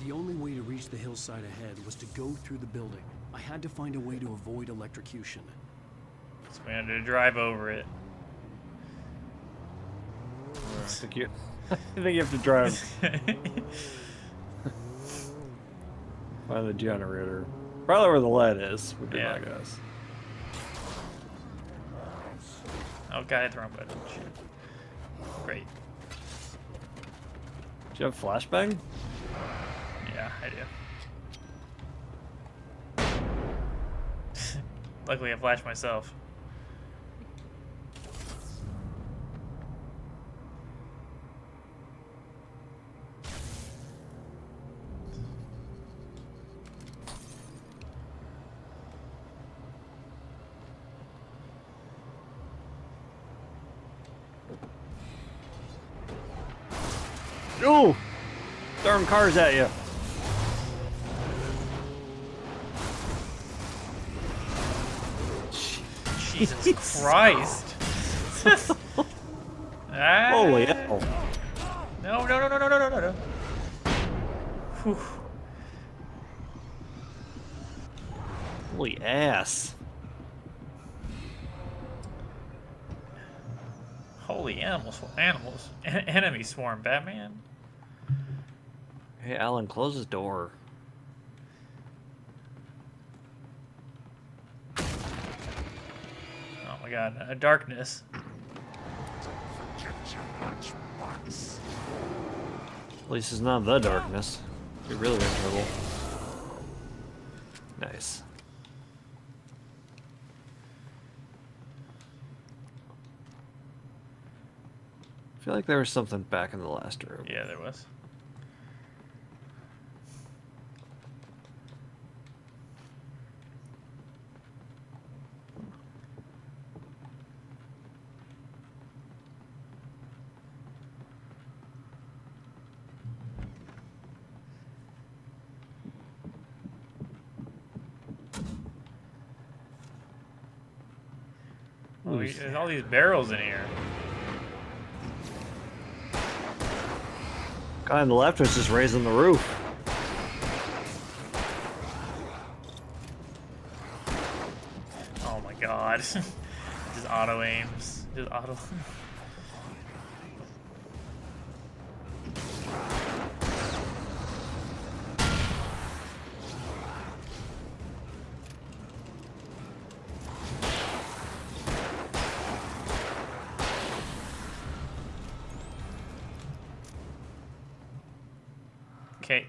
The only way to reach the hillside ahead was to go through the building. I had to find a way to avoid electrocution. So we had to drive over it. I think you have to drive. Find the generator. Probably where the lead is, would be my guess. Oh god, I hit the wrong button. Shit. Great. Do you have flashbang? Yeah, I do. Luckily I flashed myself. Ooh! Throwing cars at you. Jesus Christ. Holy hell. No. Whew. Holy ass. Holy animals. Enemy swarm, Batman. Hey, Alan, close the door. Oh my god, darkness. At least it's not the darkness. You're really in trouble. Nice. I feel like there was something back in the last room. Yeah, there was. Oh, there's all these barrels in here. Guy on the left was just raising the roof. Oh my god. Just auto aims. Just auto. Okay.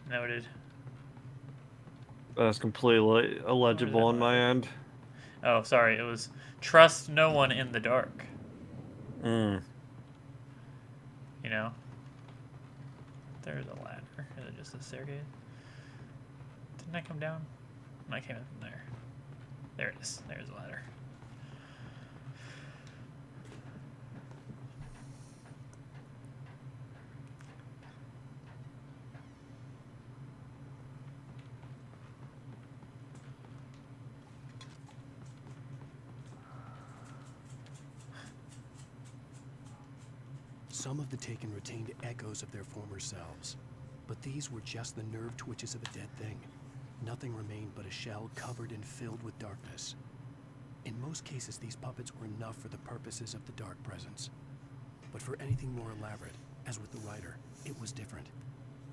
Noted. That's completely illegible on my end. Oh, sorry. It was trust no one in the dark. Mm. You know? There's a ladder. Is it just a staircase? Didn't I come down? No, I came in from there. There it is. There's a ladder. Some of the Taken retained echoes of their former selves, but these were just the nerve twitches of a dead thing. Nothing remained but a shell covered and filled with darkness. In most cases, these puppets were enough for the purposes of the Dark Presence. But for anything more elaborate, as with the writer, it was different.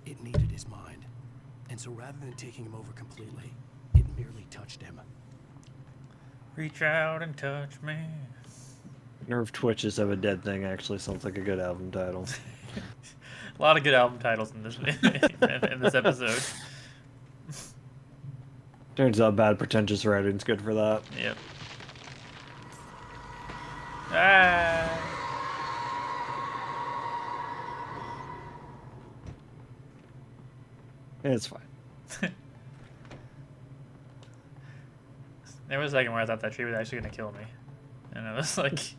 It needed his mind. And so rather than taking him over completely, it merely touched him. Reach out and touch me. Nerve twitches of a dead thing actually sounds like a good album title. A lot of good album titles in this in this episode. Turns out bad pretentious writing's good for that. Yep. Ah. It's fine. There was a second where I thought that tree was actually gonna kill me, and I was like,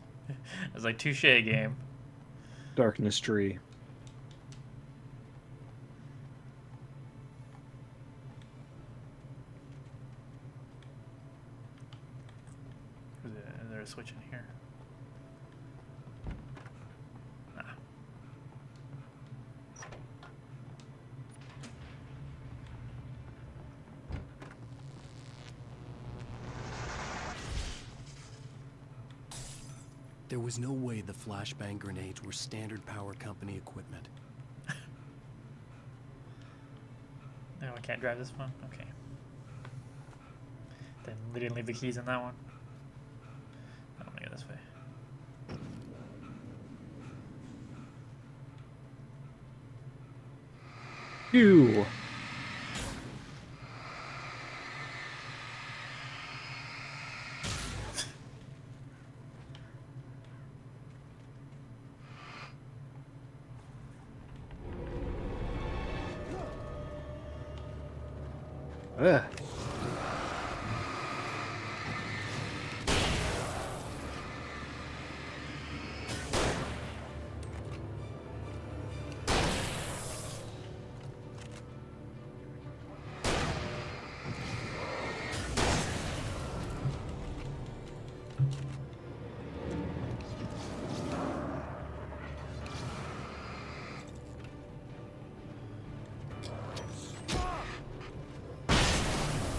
touche game. Darkness tree. Is there a switch in here? Nah. There was no way the flashbang grenades were standard power company equipment. No, I can't drive this one? Okay. Then they didn't leave the keys in that one. I'm gonna go this way. Ew. Ugh.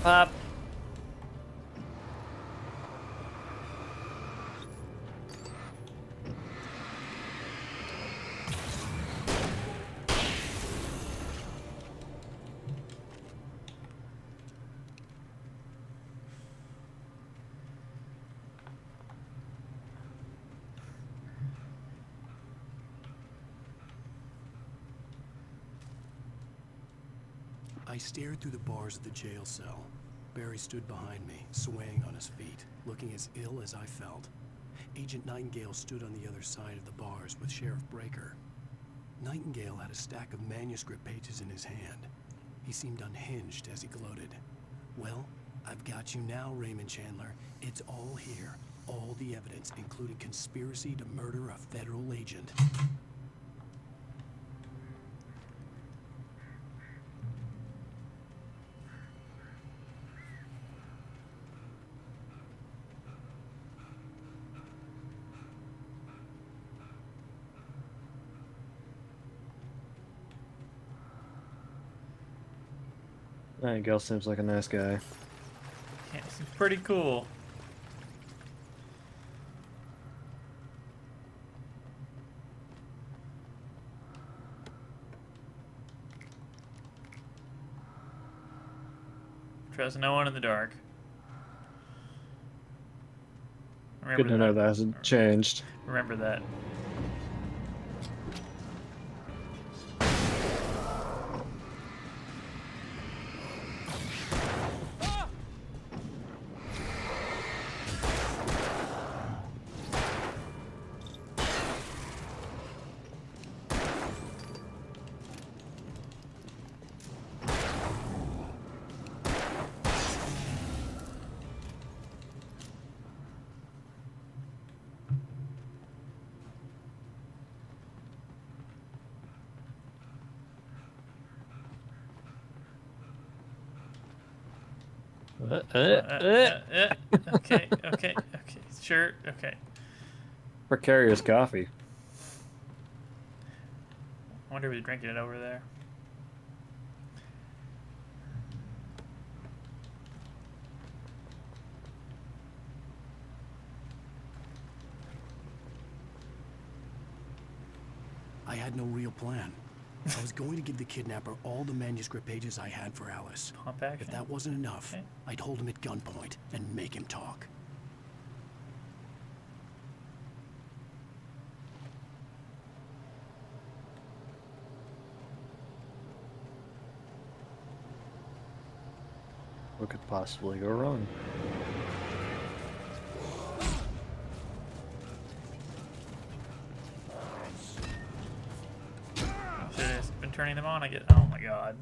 Pop. I stared through the bars of the jail cell. Barry stood behind me, swaying on his feet, looking as ill as I felt. Agent Nightingale stood on the other side of the bars with Sheriff Breaker. Nightingale had a stack of manuscript pages in his hand. He seemed unhinged as he gloated. Well, I've got you now, Raymond Chandler. It's all here. All the evidence, including conspiracy to murder a federal agent. Nightingale seems like a nice guy. Yeah, this is pretty cool. Trust no one in the dark. Good to know that hasn't changed. Remember that. Okay, okay, sure, okay. Precarious coffee. I wonder who's drinking it over there. I had no real plan. I was going to give the kidnapper all the manuscript pages I had for Alice. Pump action. If that wasn't enough, Okay. I'd hold him at gunpoint and make him talk. What could possibly go wrong? Should have been turning them on. I get. Oh my god.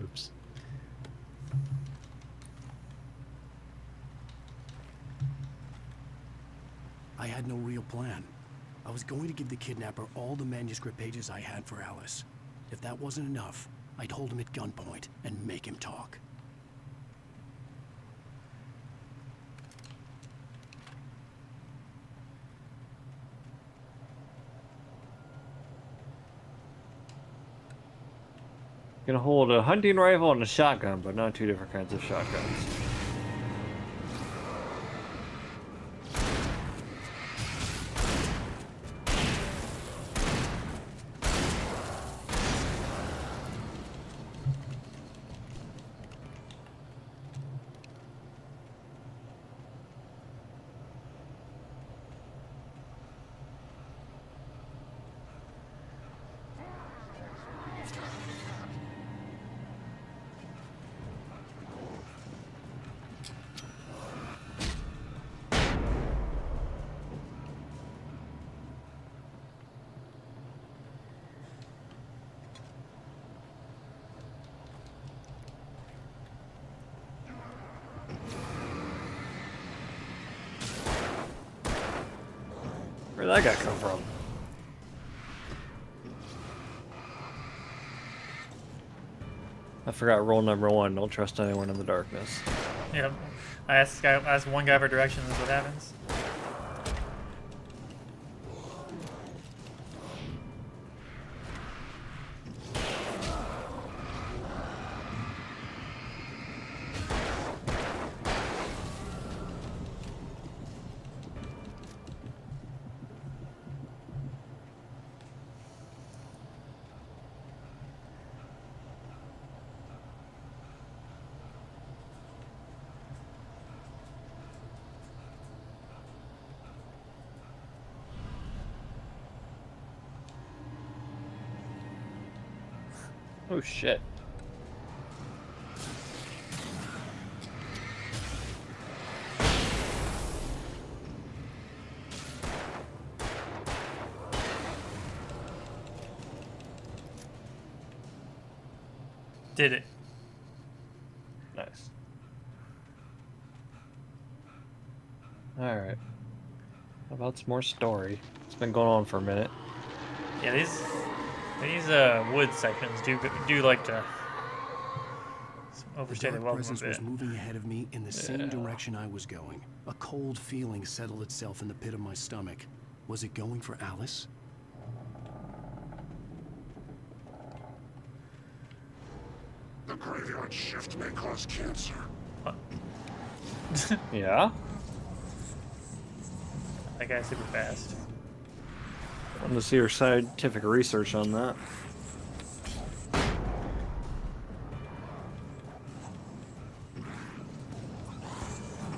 Oops. I had no real plan. I was going to give the kidnapper all the manuscript pages I had for Alice. If that wasn't enough, I'd hold him at gunpoint and make him talk. Gonna hold a hunting rifle and a shotgun, but not two different kinds of shotguns. Where'd that guy come from? I forgot rule number 1, don't trust anyone in the darkness. Yep. I asked one guy for directions. What happens? Oh shit. Did it. Nice. Alright. How about some more story? It's been going on for a minute. Yeah, these wood sections do like to overstay The their dark welcome a presence bit. was moving ahead of me in the same direction I was going. A cold feeling settled itself in the pit of my stomach. Was it going for Alice? The graveyard shift may cause cancer. Yeah? That guy's super fast. Wanted to see your scientific research on that.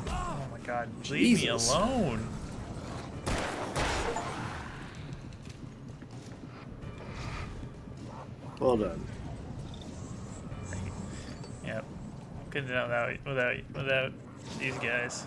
Oh my god, leave me Jesus. alone. Well done. Yep. Couldn't do that without these guys.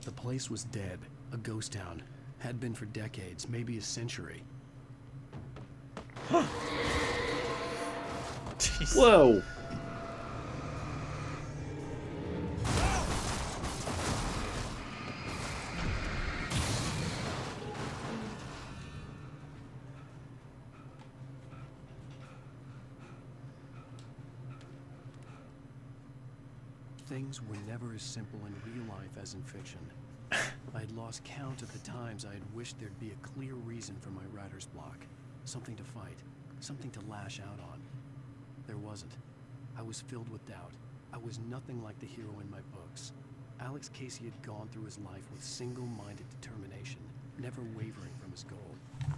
The place was dead, a ghost town. Had been for decades, maybe a century. Whoa! Things were never as simple in real life as in fiction. I had lost count of the times I had wished there'd be a clear reason for my writer's block. Something to fight, something to lash out on. There wasn't. I was filled with doubt. I was nothing like the hero in my books. Alex Casey had gone through his life with single-minded determination, never wavering from his goal.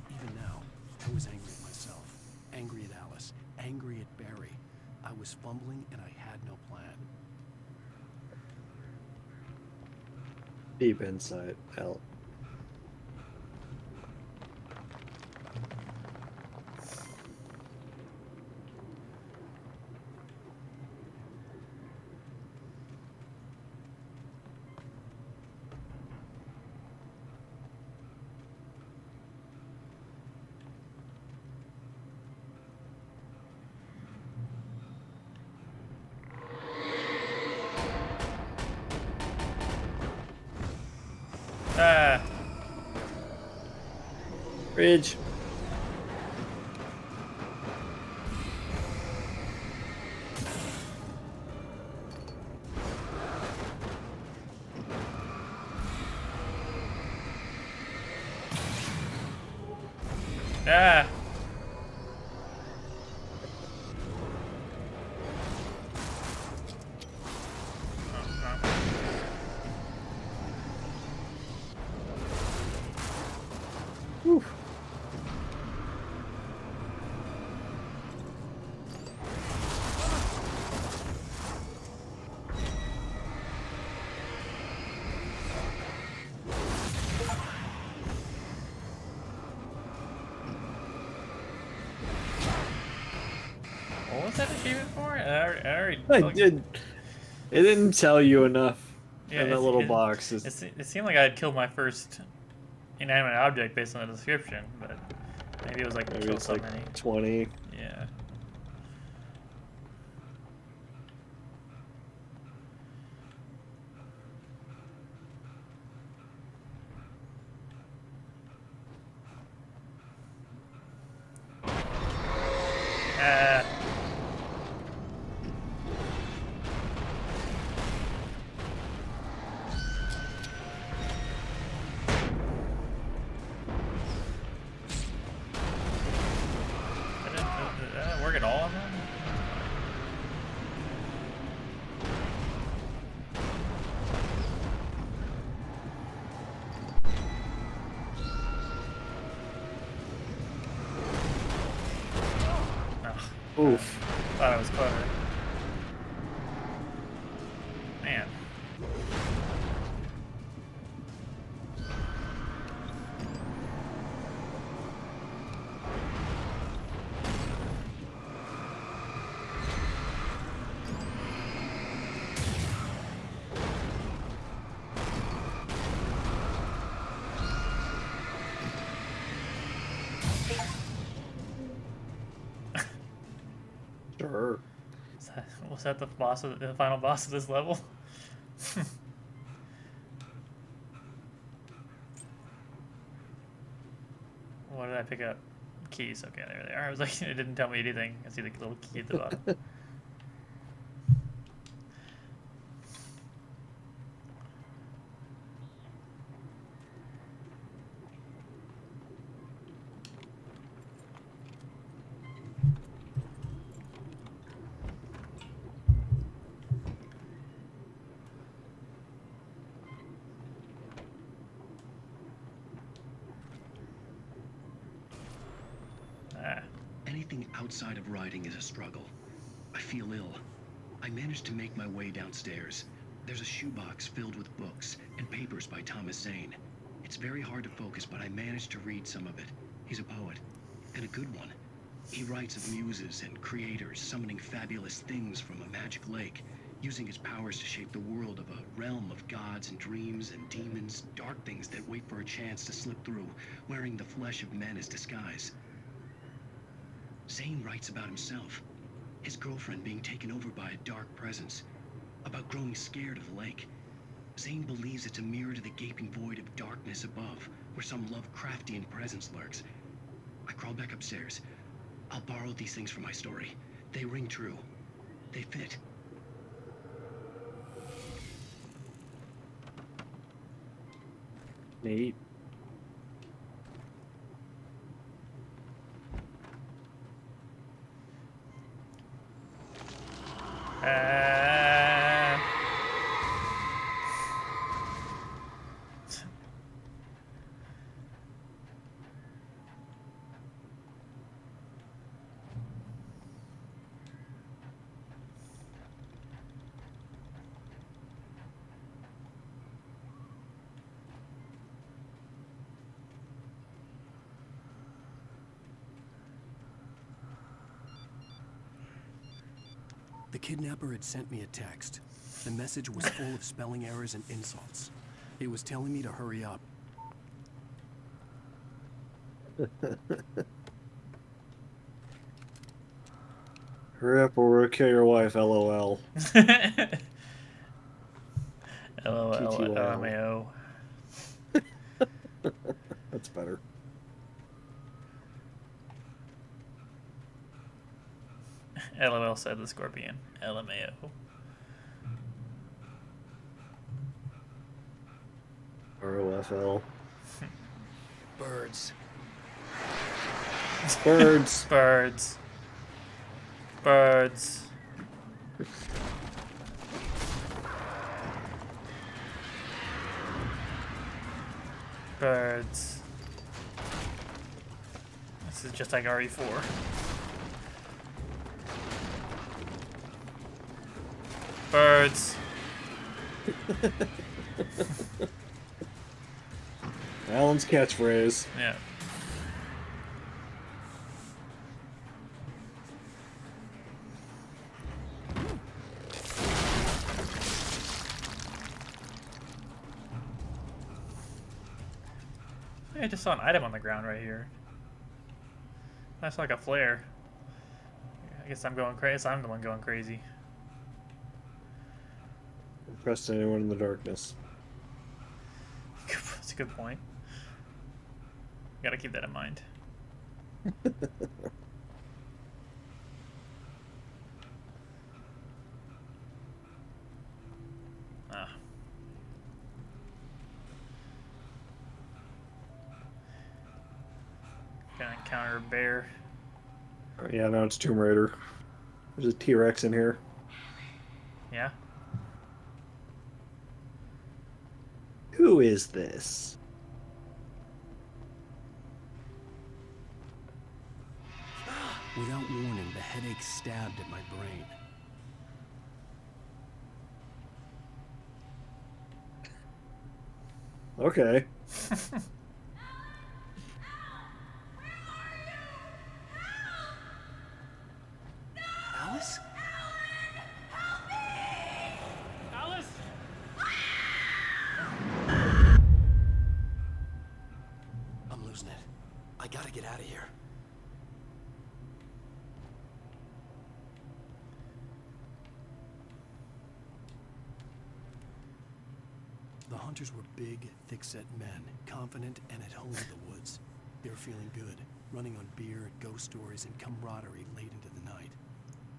Even now, I was angry at myself, angry at Alice, angry at Barry. I was fumbling and I had no plan. Deep insight, Al. Bridge. Ah. Whew. What was that achievement for? I already I did. It didn't tell you enough in that little box. It seemed like I had killed my first inanimate object based on the description, but maybe it was like Maybe kill it's so like many. 20. Yeah. Did that work at all on them? Oof. Thought I was clever. Man. Sure. Was that the boss of the final boss of this level? What did I pick up? Keys. Okay, there they are. I was like, it didn't tell me anything. I see the little key at the bottom. Anything outside of writing is a struggle. I feel ill. I managed to make my way downstairs. There's a shoebox filled with books and papers by Thomas Zane. It's very hard to focus, but I managed to read some of it. He's a poet, and a good one. He writes of muses and creators summoning fabulous things from a magic lake. using his powers to shape the world of a realm of gods and dreams and demons, dark things that wait for a chance to slip through, wearing the flesh of men as disguise. Zane writes about himself, his girlfriend being taken over by a dark presence, about growing scared of the lake. Zane believes it's a mirror to the gaping void of darkness above, where some Lovecraftian presence lurks. I crawl back upstairs. I'll borrow these things from my story. They ring true. They fit. Neat. The kidnapper had sent me a text. The message was full of spelling errors and insults. It was telling me to hurry up. Hurry up or we'll kill your wife, LOL. LOL, LMAO. That's better. LOL said the Scorpion. LMAO. ROFL. Birds. Birds. Birds. Birds. Birds. This is just like RE4. Birds. Alan's catchphrase. Yeah. I just saw an item on the ground right here. That's like a flare. I guess I'm going crazy. I'm the one going crazy. Impressed anyone in the darkness. That's a good point. Gotta keep that in mind. Gonna encounter a bear. Yeah, now it's Tomb Raider. There's a T-Rex in here. Yeah. Who is this? Without warning, the headache stabbed at my brain. Okay. Alice? Alice? I'm losing it. I gotta get out of here. The hunters were big, thick-set men, confident and at home in the woods. They were feeling good, running on beer, ghost stories, and camaraderie late into the night.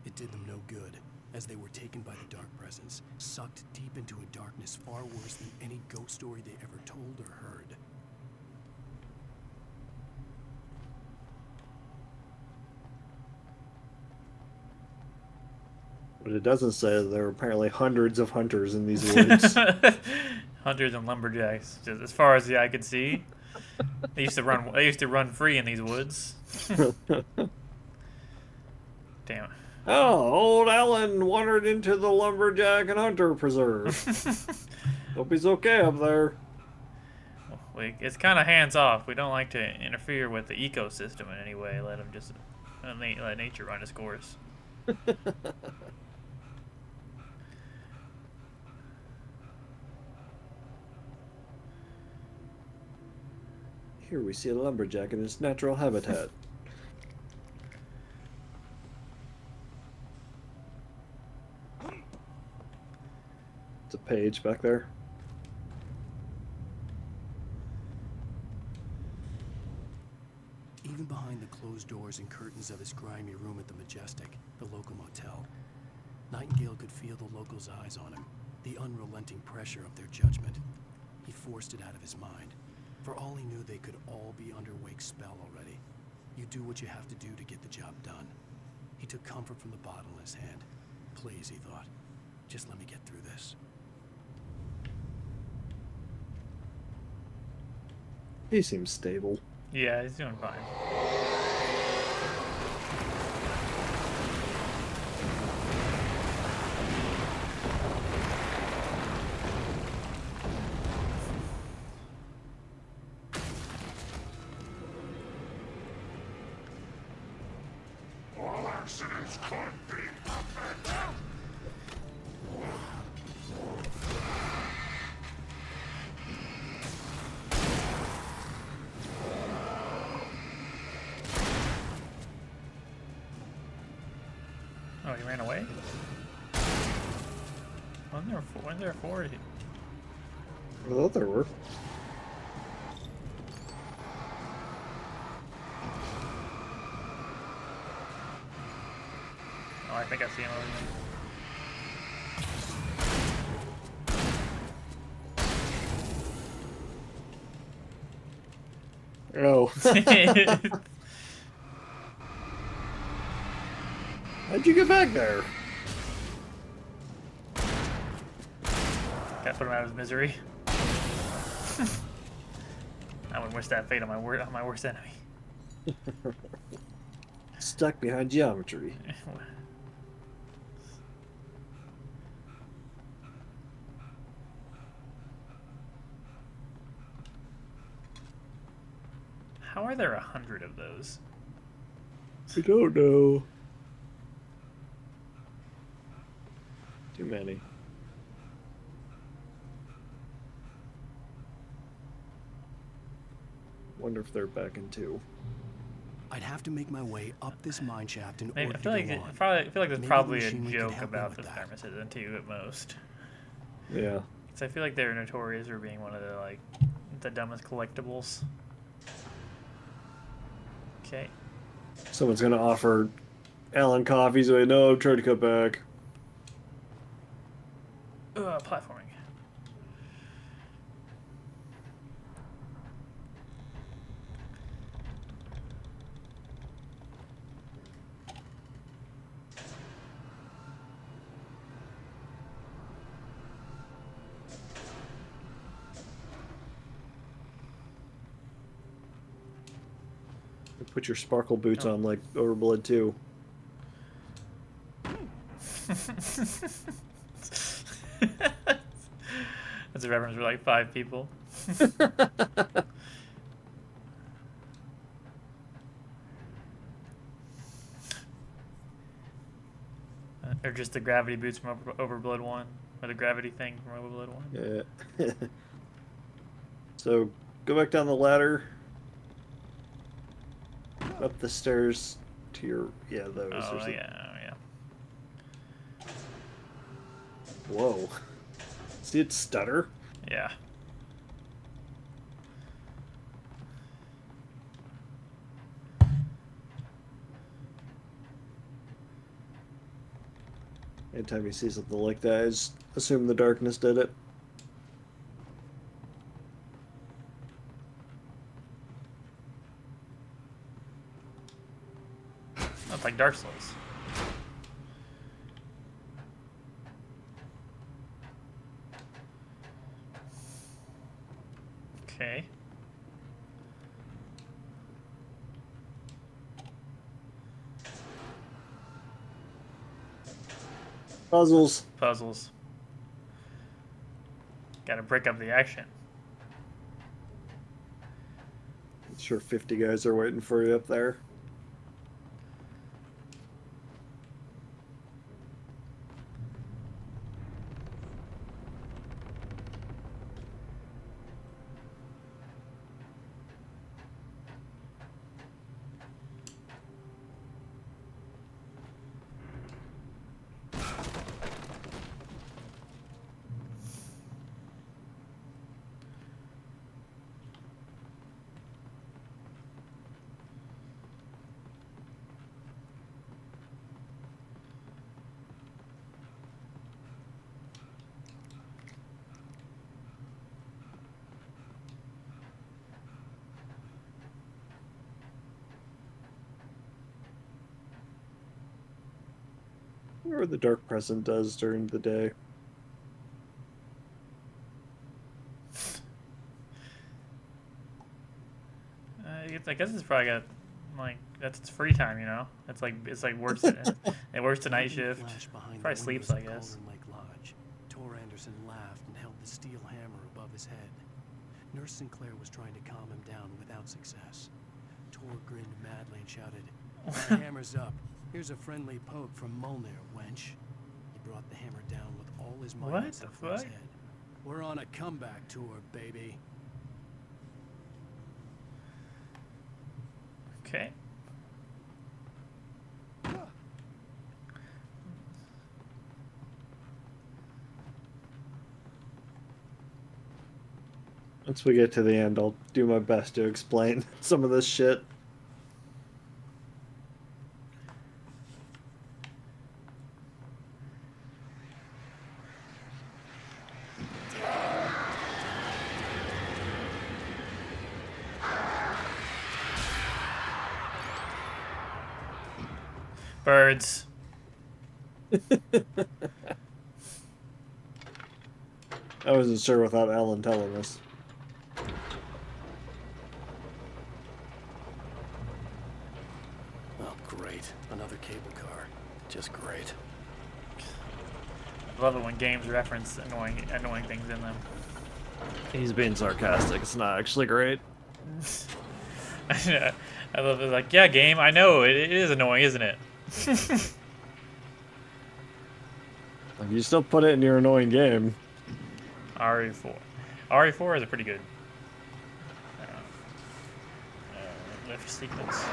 It did them no good, as they were taken by the dark presence, sucked deep into a darkness far worse than any ghost story they ever told or heard. But it doesn't say that there are apparently hundreds of hunters in these woods. Hunters and lumberjacks, just as far as the eye could see. They used to run. They used to run free in these woods. Damn. Oh, old Alan wandered into the lumberjack and hunter preserve. Hope he's okay up there. It's kind of hands off. We don't like to interfere with the ecosystem in any way. Let him just let nature run its course. Here we see a lumberjack in its natural habitat. It's a page back there. Even behind the closed doors and curtains of his grimy room at the Majestic, the local motel, Nightingale could feel the locals' eyes on him, the unrelenting pressure of their judgment. He forced it out of his mind. For all he knew, they could all be under Wake's spell already. You do what you have to do to get the job done. He took comfort from the bottle in his hand. Please, he thought, just let me get through this. He seems stable. Yeah, he's doing fine. All accidents could be prevented. Oh, he ran away? Wasn't there four? I thought there were. Oh, I think I see him over there. Oh. How'd you get back there? Gotta put him out of his misery. I wouldn't wish that fate on my worst enemy. Stuck behind geometry. How are there 100 of those? I don't know. Too many. Wonder if they're back in two. I'd have to make my way up this mine shaft in Maybe, order I feel to like go I on. feel like there's Maybe probably the a machinery could joke help me about with the that. thermoses too at most. Yeah. Because I feel like they're notorious for being one of the dumbest collectibles. Okay. Someone's gonna offer Alan coffee, so I know I'm trying to cut back. Platforming. Put your sparkle boots on like Overblood 2. That's a reference for like 5 people. Or just the gravity boots from Overblood 1. Or the gravity thing from Overblood 1. Yeah. So, go back down the ladder. Up the stairs to your... Yeah, those. Oh, There's yeah. Whoa. See it stutter? Yeah. Anytime you see something like that, I just assume the darkness did it. That's like Dark Souls. Okay. Puzzles. Puzzles. Gotta break up the action. I'm sure 50 guys are waiting for you up there. wonder what the Dark Present does during the day. I guess it's probably got like that's its free time, you know. It's like works. It works the night shift. Probably sleeps, I guess. Cauldron Lake Lodge. Tor Anderson laughed and held the steel hammer above his head. Nurse Sinclair was trying to calm him down without success. Tor grinned madly and shouted, "My hammer's up. Here's a friendly poke from Molnir, wench." He brought the hammer down with all his might What on the Sinclair's fuck? head. "We're on a comeback tour, baby." Okay. Once we get to the end, I'll do my best to explain some of this shit. Birds. I wasn't sure without Alan telling us. Oh, great. Another cable car. Just great. I love it when games reference annoying things in them. He's being sarcastic. It's not actually great. I love it. Like, yeah, game. I know it is annoying, isn't it? Like, you still put it in your annoying game. RE4. RE4 is a pretty good lift sequence.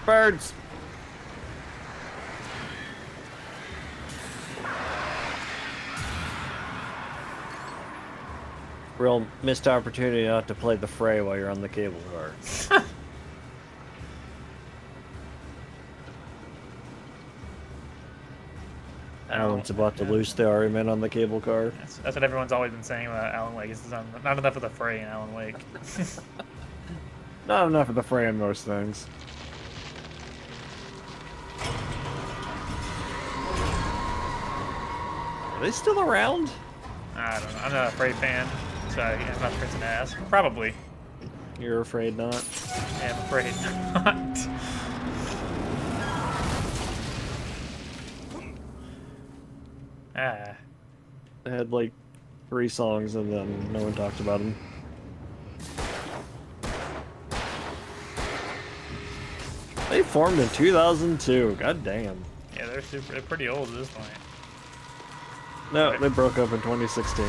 Birds. Real missed opportunity not to play the fray while you're on the cable car. Alan's about to lose the argument on the cable car. That's what everyone's always been saying about Alan Wake. Is not enough of the fray in Alan Wake. Not enough of the fray in most things. Are they still around? I don't know. I'm not a Fray fan, so I'm not sure it's an ass. Probably. You're afraid not? Yeah, I'm afraid not. They had like 3 songs and then no one talked about them. They formed in 2002. God damn. Yeah, they're pretty old at this point. No, they broke up in 2016.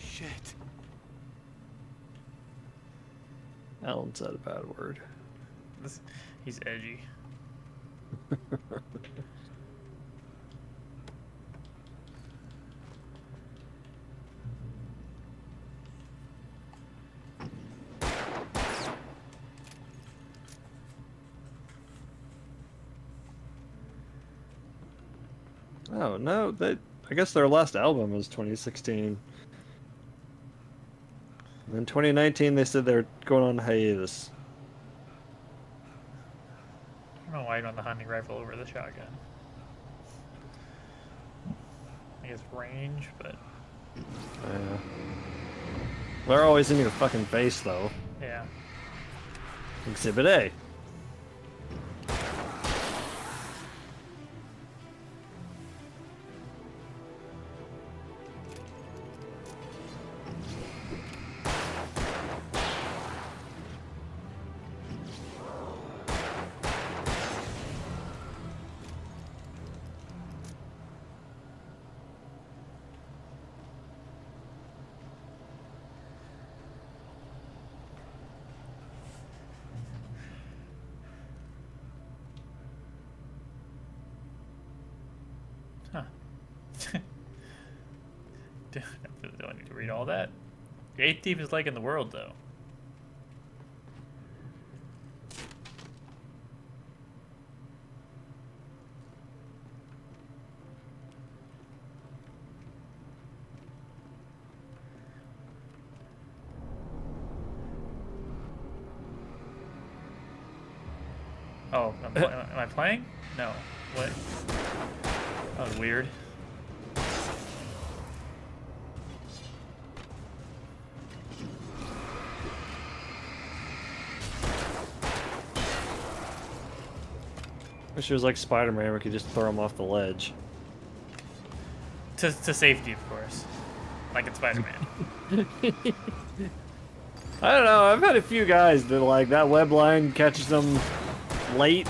Shit. Alan said a bad word. He's edgy. Oh no, I guess their last album was 2016. And in 2019 they said they're going on hiatus. I don't know why you run the hunting rifle over the shotgun. I guess range, but Yeah. They're always in your fucking face though. yeah. Exhibit A. Huh. Do I need to read all that? The 8th deepest lake in the world, though. Oh, am I playing? No. What? That was weird. Wish it was like Spider-Man, we could just throw him off the ledge. To safety, of course. Like in Spider-Man. I don't know, I've had a few guys that like that web line catches them late.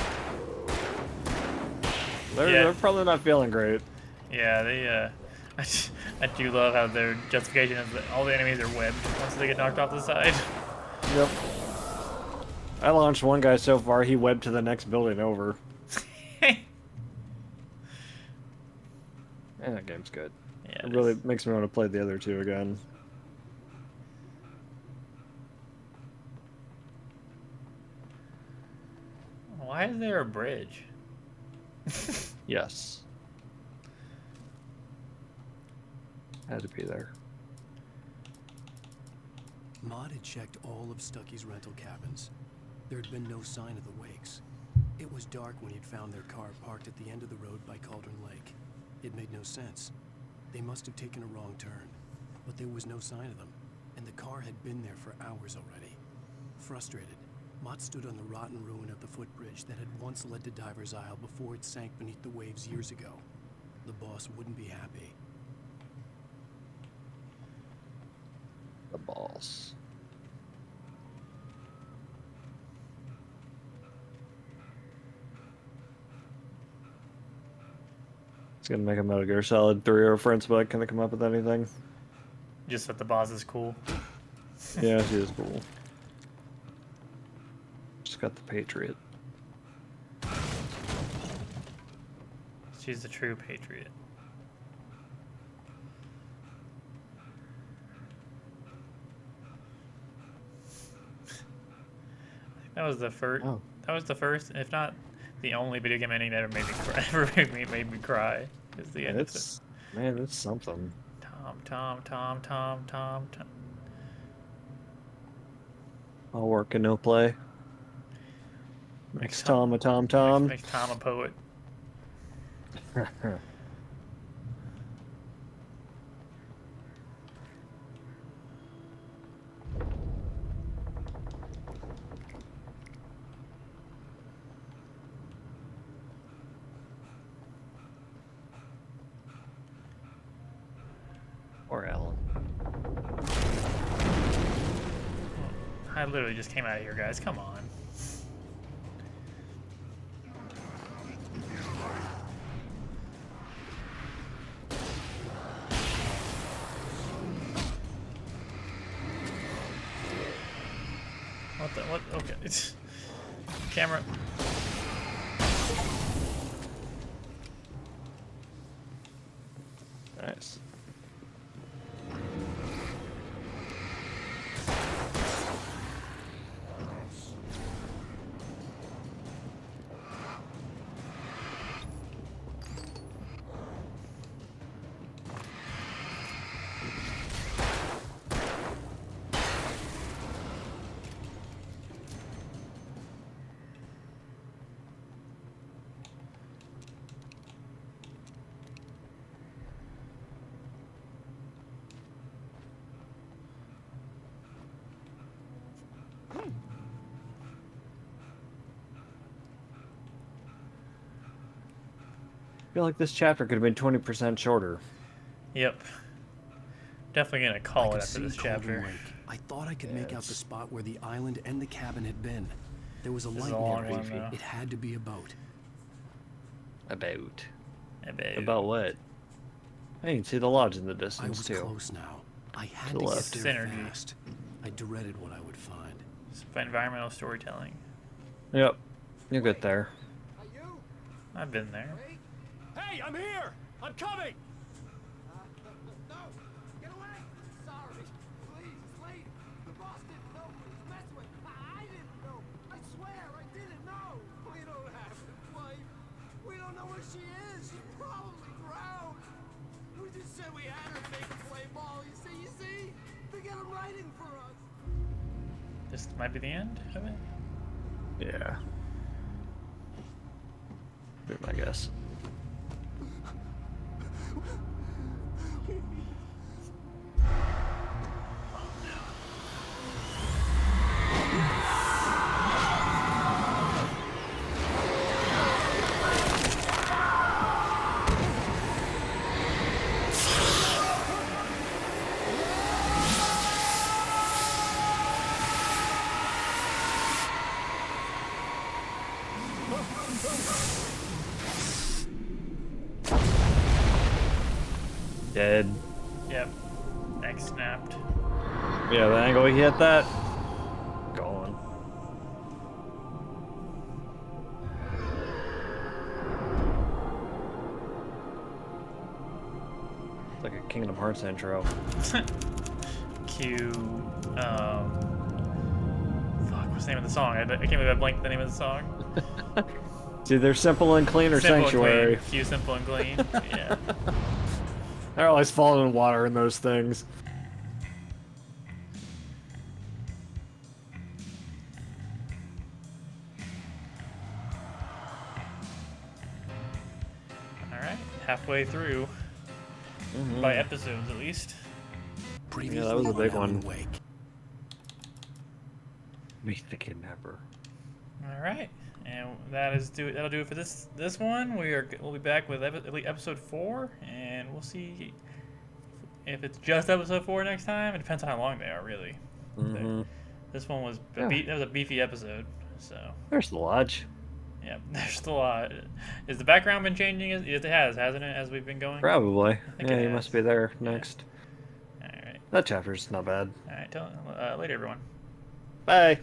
They're probably not feeling great. Yeah, they I do love how their justification is that all the enemies are webbed once they get knocked off the side. Yep. I launched one guy so far, he webbed to the next building over. And that game's good. Yeah, it really makes me want to play the other two again. Why is there a bridge? Yes. Had to be there. Maud had checked all of Stucky's rental cabins. There had been no sign of the Wakes. It was dark when he'd found their car parked at the end of the road by Cauldron Lake. It made no sense. They must have taken a wrong turn, but there was no sign of them, and the car had been there for hours already. Frustrated, Mott stood on the rotten ruin of the footbridge that had once led to Diver's Isle before it sank beneath the waves years ago. The boss wouldn't be happy. The boss. It's gonna make a Metal Gear Solid 3 reference, but I can't come up with anything. Just that the boss is cool. Yeah, she is cool. Just got the Patriot. She's the true patriot. That was the first. Oh. That was the first, if not the only video game ending that ever made me cry. Ever made me cry. Is the end of it. Man, it's something. Tom. All work and no play. Makes Tom a Tom. Makes Tom a poet. Or Alan. I literally just came out of here, guys. Come on. What the? What? Okay. It's camera. Nice. I feel like this chapter could have been 20% shorter. Yep. Definitely gonna call I it could after see this Cauldron chapter. Lake. I thought I could make out the spot where the island and the cabin had been. There was a This is light a long near one, it. though. It had to be a boat. About what? I can see the lodge in the I distance was too. close now. I had To to the get left. there Synergy. fast. I dreaded what I would find. It's environmental storytelling. Yep. You'll get there. I've been there. Hey, I'm here! I'm coming! No! Get away! Sorry. Please, leave. The boss didn't know who he was messing with. I didn't know. I swear, I didn't know. We don't have his wife. We don't know where she is. She's probably drowned. We just said we had her to make a play ball. You see? They got him writing for us. This might be the end of it. Yeah. Be my guess. Dead. Yep. Neck snapped. Yeah, the angle he hit that. Gone. It's like a Kingdom Hearts intro. Cue. Fuck, what's the name of the song? I can't believe I blanked the name of the song. It's either Simple and Clean or Simple Sanctuary. And clean. Cue Simple and Clean. Yeah. They're always falling in water in those things. Alright, halfway through. By episodes, at least. Yeah, that was a big one. Meet the Kidnapper. Alright, and that'll do it for this one. We'll be back with episode 4, and we'll see if it's just episode 4 next time. It depends on how long they are, really. This one was that was a beefy episode, so. There's the lodge. Yeah, there's a lot. Is the background been changing? It has, hasn't it, as we've been going? Probably. I think Yeah, it he has. must be there next. Alright. That chapter's not bad. Alright, later, everyone. Bye.